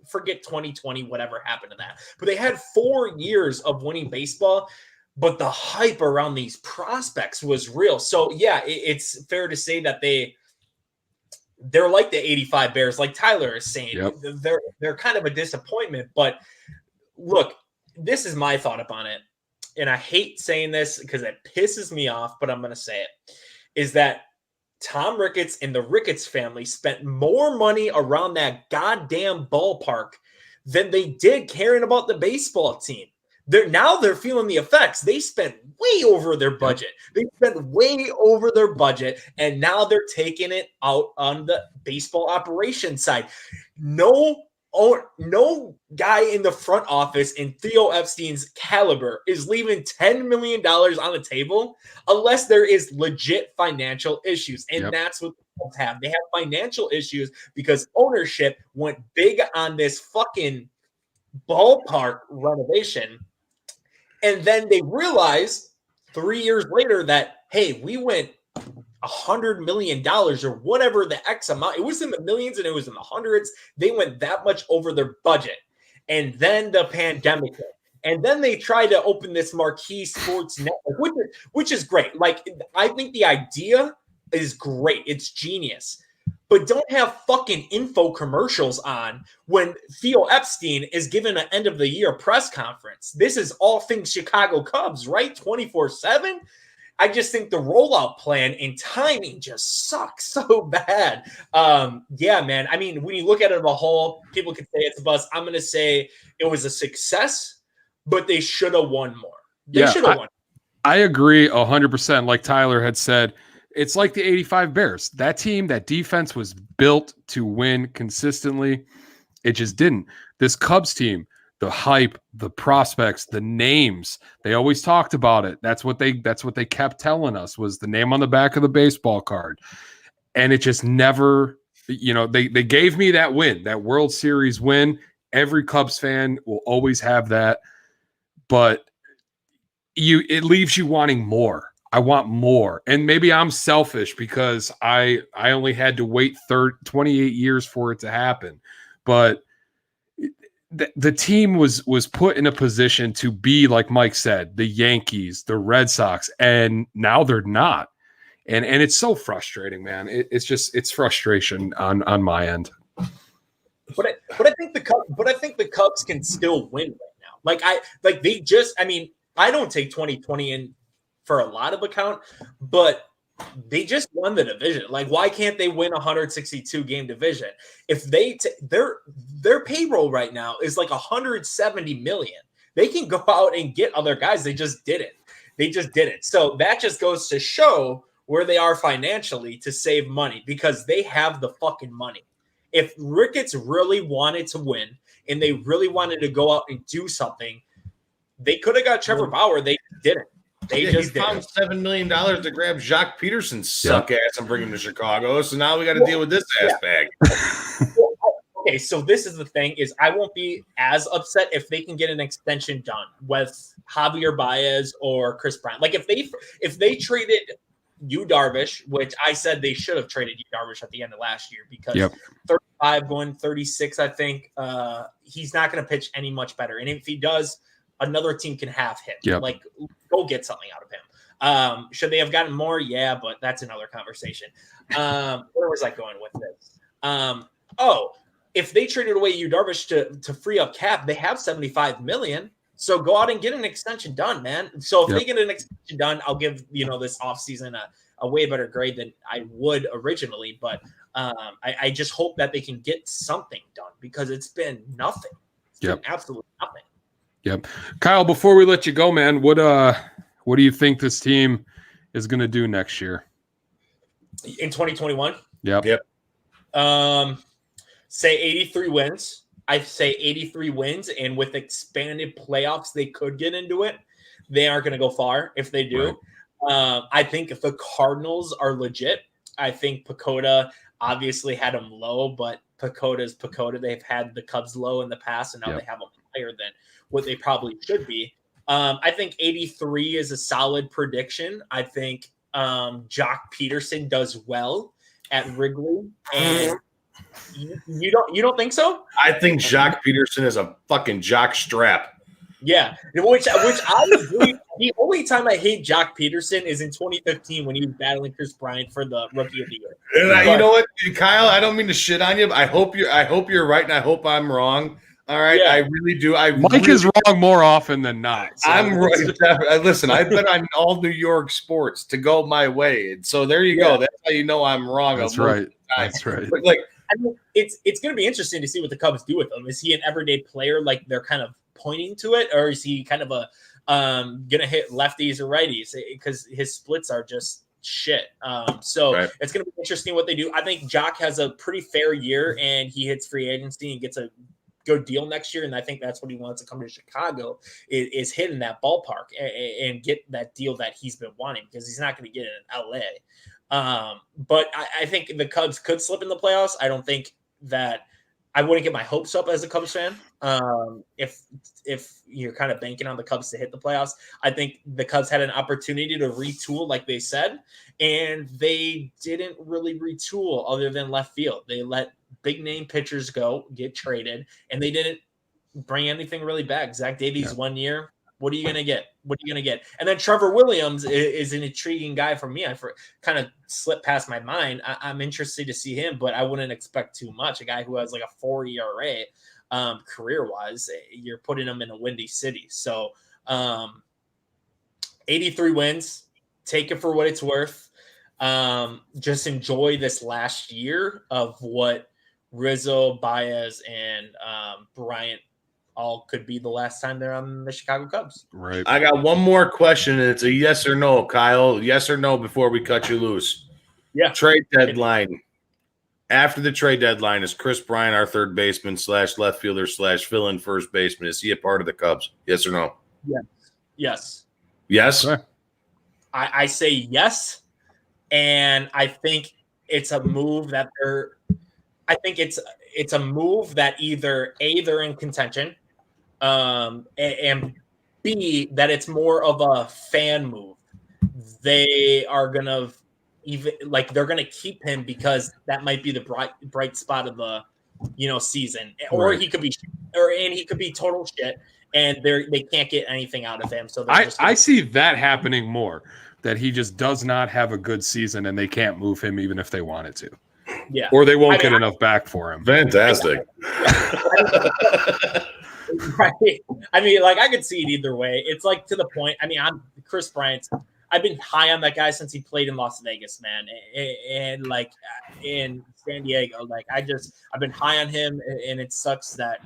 Forget 2020, whatever happened to that. But they had 4 years of winning baseball, but the hype around these prospects was real. So, yeah, it's fair to say that they're like the 85 Bears, like Tyler is saying. Yep. They're kind of a disappointment. But, look, this is my thought upon it. And I hate saying this because it pisses me off, but I'm going to say it, is that Tom Ricketts and the Ricketts family spent more money around that goddamn ballpark than they did caring about the baseball team. They're feeling the effects. They spent way over their budget. They spent way over their budget, and now they're taking it out on the baseball operation side. No guy in the front office in Theo Epstein's caliber is leaving $10 million on the table unless there is legit financial issues. And that's what the Cubs have. They have financial issues because ownership went big on this fucking ballpark renovation. And then they realized 3 years later that, hey, we went $100 million or whatever the X amount. It was in the millions and it was in the hundreds. They went that much over their budget. And then the pandemic hit. And then they tried to open this marquee sports network, which is great. Like, I think the idea is great. It's genius. But don't have fucking info commercials on when Theo Epstein is given an end of the year press conference. This is all things Chicago Cubs, right? 24/7. I just think the rollout plan and timing just sucks so bad. Yeah, man. I mean, when you look at it as a whole, people could say it's a bust. I'm going to say it was a success, but they should have won more. They should have won. I agree 100%. Like Tyler had said, it's like the 85 Bears. That team, that defense was built to win consistently. It just didn't. This Cubs team, the hype, the prospects, the names, they always talked about it. That's what they kept telling us, was the name on the back of the baseball card. And it just never, they gave me that win, that World Series win. Every Cubs fan will always have that. But it leaves you wanting more. I want more. And maybe I'm selfish because I only had to wait 28 years for it to happen. But the team was put in a position to be, like Mike said, the Yankees, the Red Sox, and now they're not. And it's so frustrating, man. It's frustration on my end. But I think the Cubs can still win right now. I don't take 2020 in for a lot of account, but they just won the division. Like, why can't they win a 162 game division? If they their payroll right now is like 170 million. They can go out and get other guys. They just didn't. So that just goes to show where they are financially to save money, because they have the fucking money. If Ricketts really wanted to win and they really wanted to go out and do something, they could have got Trevor Bauer. They didn't. They just found $7 million to grab Jacques Peterson's suck ass and bring him to Chicago. So now we got to deal with this ass bag. Okay, so this is the thing: is I won't be as upset if they can get an extension done with Javier Baez or Chris Bryant. Like if they traded Yu Darvish, which I said they should have traded Yu Darvish at the end of last year, because 35 going 36, I think he's not going to pitch any much better. And if he does, another team can have him. Yep. Like, go get something out of him. Should they have gotten more? Yeah, but that's another conversation. Where was I going with this? If they traded away Yu Darvish to free up cap, they have $75 million. So go out and get an extension done, man. So if they get an extension done, I'll give this offseason a way better grade than I would originally. But I just hope that they can get something done, because it's been nothing. It's been absolutely nothing. Yep. Kyle, before we let you go, man, what do you think this team is going to do next year? In 2021? Yep. Say 83 wins. I say 83 wins, and with expanded playoffs, they could get into it. They aren't going to go far if they do. Right. I think if the Cardinals are legit, I think Pacoda obviously had them low, but Pacoda's Pacoda. They've had the Cubs low in the past, and now they have them higher than what they probably should be. I think 83 is a solid prediction. I think Jock Peterson does well at Wrigley, and you don't think so? I think Jacques Peterson is a fucking jock strap. Yeah, which I agree. The only time I hate Jock Peterson is in 2015 when he was battling Chris Bryant for the Rookie of the Year. And you know what, Kyle? I don't mean to shit on you, but I hope you're right, and I hope I'm wrong. All right, I really do. Mike is wrong more often than not. So. I'm right. Listen, I've been on all New York sports to go my way, and so there you go. That's how you know I'm wrong. That's right. That's right. But I mean, it's going to be interesting to see what the Cubs do with him. Is he an everyday player, like they're kind of pointing to it, or is he kind of a going to hit lefties or righties, because his splits are just shit. It's going to be interesting what they do. I think Jock has a pretty fair year, and he hits free agency and gets a good deal next year, and I think that's what he wants to come to Chicago is hit in that ballpark and get that deal that he's been wanting, because he's not going to get it in LA. But I think the Cubs could slip in the playoffs. I don't think that I wouldn't get my hopes up as a Cubs fan. If you're kind of banking on the Cubs to hit the playoffs, I think the Cubs had an opportunity to retool, like they said, and they didn't really retool other than left field. They let big name pitchers get traded, and they didn't bring anything really back. Zach Davies 1 year. What are you going to get? And then Trevor Williams is an intriguing guy for me. I kind of slipped past my mind. I'm interested to see him, but I wouldn't expect too much. A guy who has like a 4 ERA career-wise, you're putting him in a windy city. So 83 wins. take it for what it's worth. Just enjoy this last year of what Rizzo, Baez, and Bryant all could be the last time they're on the Chicago Cubs. Right. I got one more question, and it's a yes or no, Kyle. Yes or no before we cut you loose. Yeah. Trade deadline. After the trade deadline, is Chris Bryant our third baseman / left fielder / fill-in first baseman? Is he a part of the Cubs? Yes or no? Yes. Yes. Yes? Okay. I say yes, and I think it's a move that it's a move that either A, they're in contention, and B, that it's more of a fan move. They are gonna they're gonna keep him because that might be the bright spot of the season, or Right. he could be total shit, and they can't get anything out of him. So I see that happening more. That he just does not have a good season, and they can't move him even if they wanted to. Yeah, or they won't get enough back for him. Fantastic. Right. I mean, I could see it either way. It's to the point. I mean, Chris Bryant. I've been high on that guy since he played in Las Vegas, man, and in San Diego. I've been high on him, and it sucks that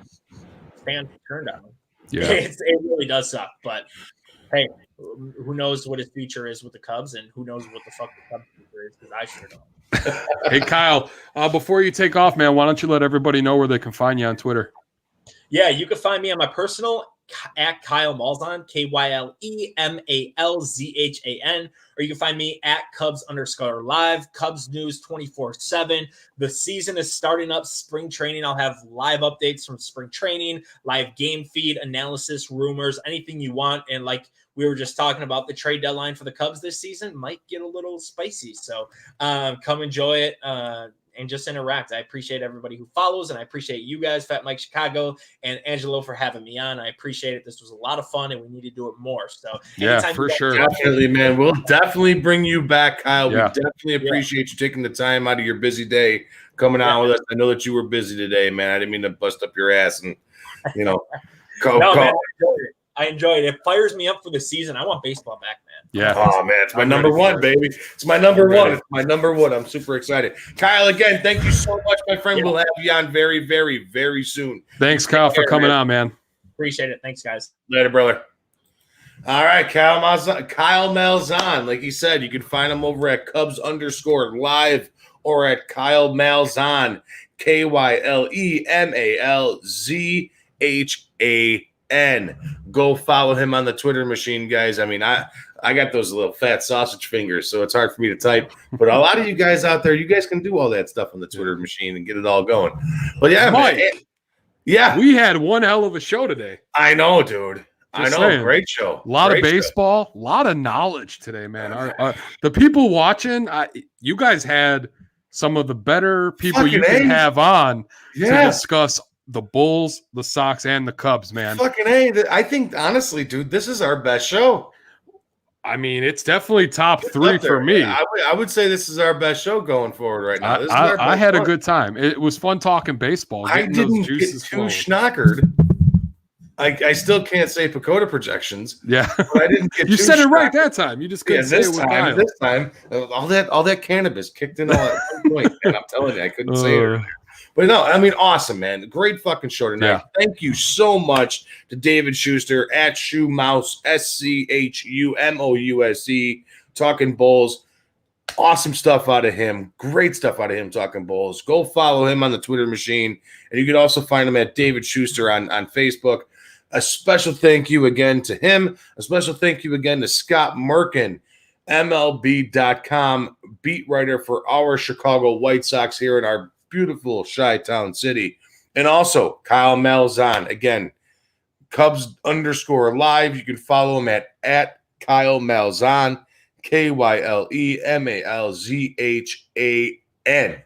fans turned on him. Yeah, it really does suck. But hey, who knows what his future is with the Cubs, and who knows what the fuck the Cubs future is? Because I sure don't. Hey, Kyle, before you take off, man, why don't you let everybody know where they can find you on Twitter? Yeah, you can find me on my personal at Kyle Malzahn, KYLEMALZHAN, or you can find me at Cubs_live, Cubs News 24/7. The season is starting up, spring training. I'll have live updates from spring training, live game feed, analysis, rumors, anything you want. And we were just talking about, the trade deadline for the Cubs this season might get a little spicy. So come enjoy it. And just interact. I appreciate everybody who follows, and I appreciate you guys, Fat Mike Chicago and Angelo, for having me on. I appreciate it. This was a lot of fun, and we need to do it more. So yeah, for sure. Definitely, man. We'll definitely bring you back, Kyle. Yeah. We definitely appreciate you taking the time out of your busy day coming on with us. I know that you were busy today, man. I didn't mean to bust up your ass and go. Man, I enjoyed it. It fires me up for the season. I want baseball back, man. Yeah. Oh, man. It's my number one, baby. It's my number one. It's my number one. I'm super excited. Kyle, again, thank you so much, my friend. We'll have you on very, very, very soon. Thanks, Kyle, for coming on, man. Appreciate it. Thanks, guys. Later, brother. All right, Kyle Malzahn. Like he said, you can find him over at Cubs_live or at Kyle Malzahn, KYLEMALZHAN. Go follow him on the Twitter machine, guys. I mean, I got those little fat sausage fingers, so it's hard for me to type. But a lot of you guys out there, you guys can do all that stuff on the Twitter machine and get it all going. But yeah, Mike, man. Yeah. We had one hell of a show today. I know, dude. Just I know. saying. Great show. A lot Great of baseball, a lot of knowledge today, man. The people watching, you guys had some of the better people you can have on to discuss the Bulls, the Sox, and the Cubs, man. Fucking A. I think, honestly, dude, this is our best show. I mean, it's definitely top three for me. I would say this is our best show going forward right now. I had a good time. It was fun talking baseball. I didn't get too schnockered. I still can't say Pacoda projections. Yeah, but I didn't get. You said it right that time. You just couldn't say it with Kyle. This time, all that cannabis kicked in all at one point, and I'm telling you, I couldn't say it earlier. But no, I mean, awesome, man. Great fucking show tonight. Yeah. Thank you so much to David Schuster at Shoemouse, SCHUMOUSE, talking Bulls. Awesome stuff out of him. Great stuff out of him talking Bulls. Go follow him on the Twitter machine. And you can also find him at David Schuster on Facebook. A special thank you again to him. A special thank you again to Scott Merkin, MLB.com beat writer for our Chicago White Sox here in our beautiful Chi-Town city. And also Kyle Malzahn. Again, Cubs_live. You can follow him at Kyle Malzahn, KYLEMALZHAN.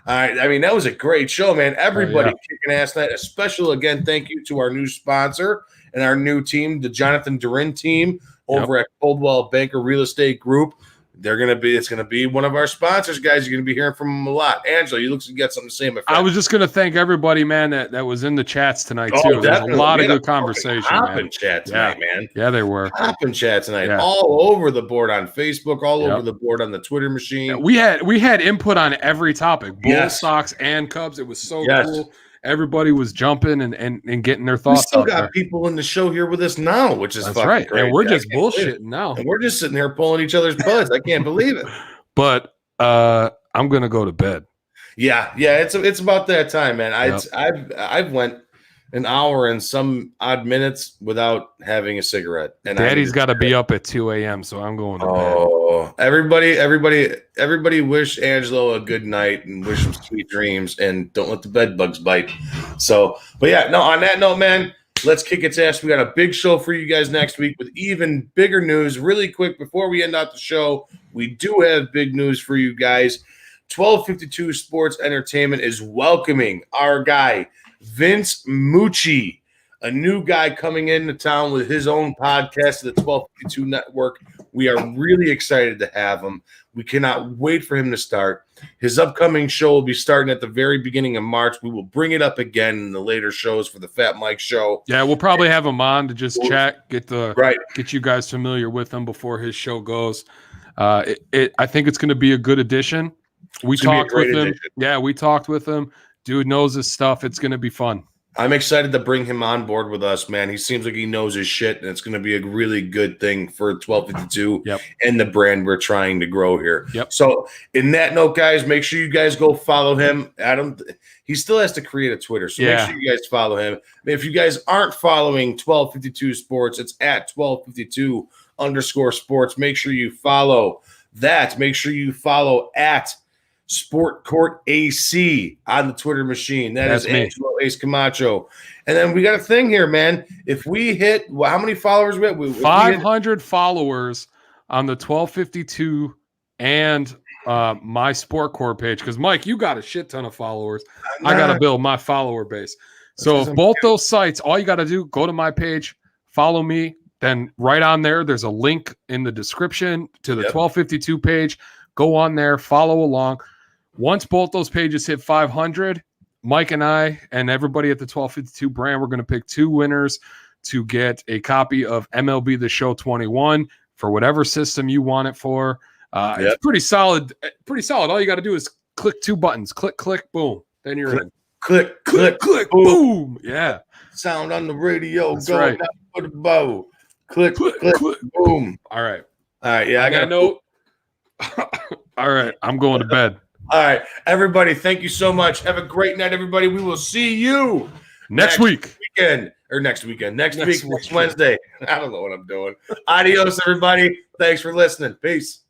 All right. I mean, that was a great show, man. Everybody kicking ass tonight. A special, again, thank you to our new sponsor and our new team, the Jonathan Durin team over at Coldwell Banker Real Estate Group. it's gonna be one of our sponsors, guys. You're gonna be hearing from them a lot. Angela, you got something to say, my friend. I was just gonna thank everybody, man, that was in the chats tonight Oh, too. There's a definitely. lot We of had good a conversation, hopping man. chat tonight, man. Yeah, they were hopping chat tonight. Yeah. All over the board on Facebook, all Yep. over the board on the Twitter machine. Yeah, we had input on every topic, Bulls, Yes. Sox, and Cubs. It was so Yes. cool. Everybody was jumping and getting their We thoughts still out got there. people in the show here with us now, which is That's fucking right. crazy. And we're just I can't believe it. bullshitting now. And we're just sitting here pulling each other's butts. I can't believe it. But I'm gonna go to bed. Yeah, it's about that time, man. Yep. I've went an hour and some odd minutes without having a cigarette. And Daddy's got to be up at 2 a.m., so I'm going to bed. Oh, everybody wish Angelo a good night and wish him sweet dreams and don't let the bed bugs bite. So, but yeah, no, on that note, man, let's kick its ass. We got a big show for you guys next week with even bigger news. Really quick, before we end out the show, we do have big news for you guys. 1252 Sports Entertainment is welcoming our guy, Vince Mucci, a new guy coming into town with his own podcast, the 1252 Network. We are really excited to have him. We cannot wait for him to start. His upcoming show will be starting at the very beginning of March. We will bring it up again in the later shows for the Fat Mike Show. Yeah, we'll probably have him on to just chat, get you guys familiar with him before his show goes. I think it's going to be a good addition. We talked with him. Yeah, we talked with him. Dude knows his stuff. It's going to be fun. I'm excited to bring him on board with us, man. He seems like he knows his shit, and it's going to be a really good thing for 1252 and the brand we're trying to grow here. Yep. So, in that note, guys, make sure you guys go follow him. He still has to create a Twitter, so make sure you guys follow him. If you guys aren't following 1252 Sports, it's at 1252_sports. Make sure you follow that. Make sure you follow at Sport Court AC on the Twitter machine. That's is Angelo Ace Camacho. And then we got a thing here, man. If we hit, how many followers we have? 500 followers on the 1252 and my Sport Court page. Because, Mike, you got a shit ton of followers. I got to build my follower base. So if both those sites, all you got to do, go to my page, follow me. Then right on there, there's a link in the description to the 1252 page. Go on there, follow along. Once both those pages hit 500, Mike and I and everybody at the 1252 brand, we're going to pick 2 winners to get a copy of MLB The Show 21 for whatever system you want it for. It's pretty solid. Pretty solid. All you got to do is click 2 buttons. Click, click, boom. Then you're in. Click, boom. Yeah. Sound on the radio. That's going right. out for the bow. Click, boom. All right. Yeah, I got a note. All right. I'm going to bed. All right, everybody, thank you so much. Have a great night, everybody. We will see you next week. Next week, next Wednesday. I don't know what I'm doing. Adios, everybody. Thanks for listening. Peace.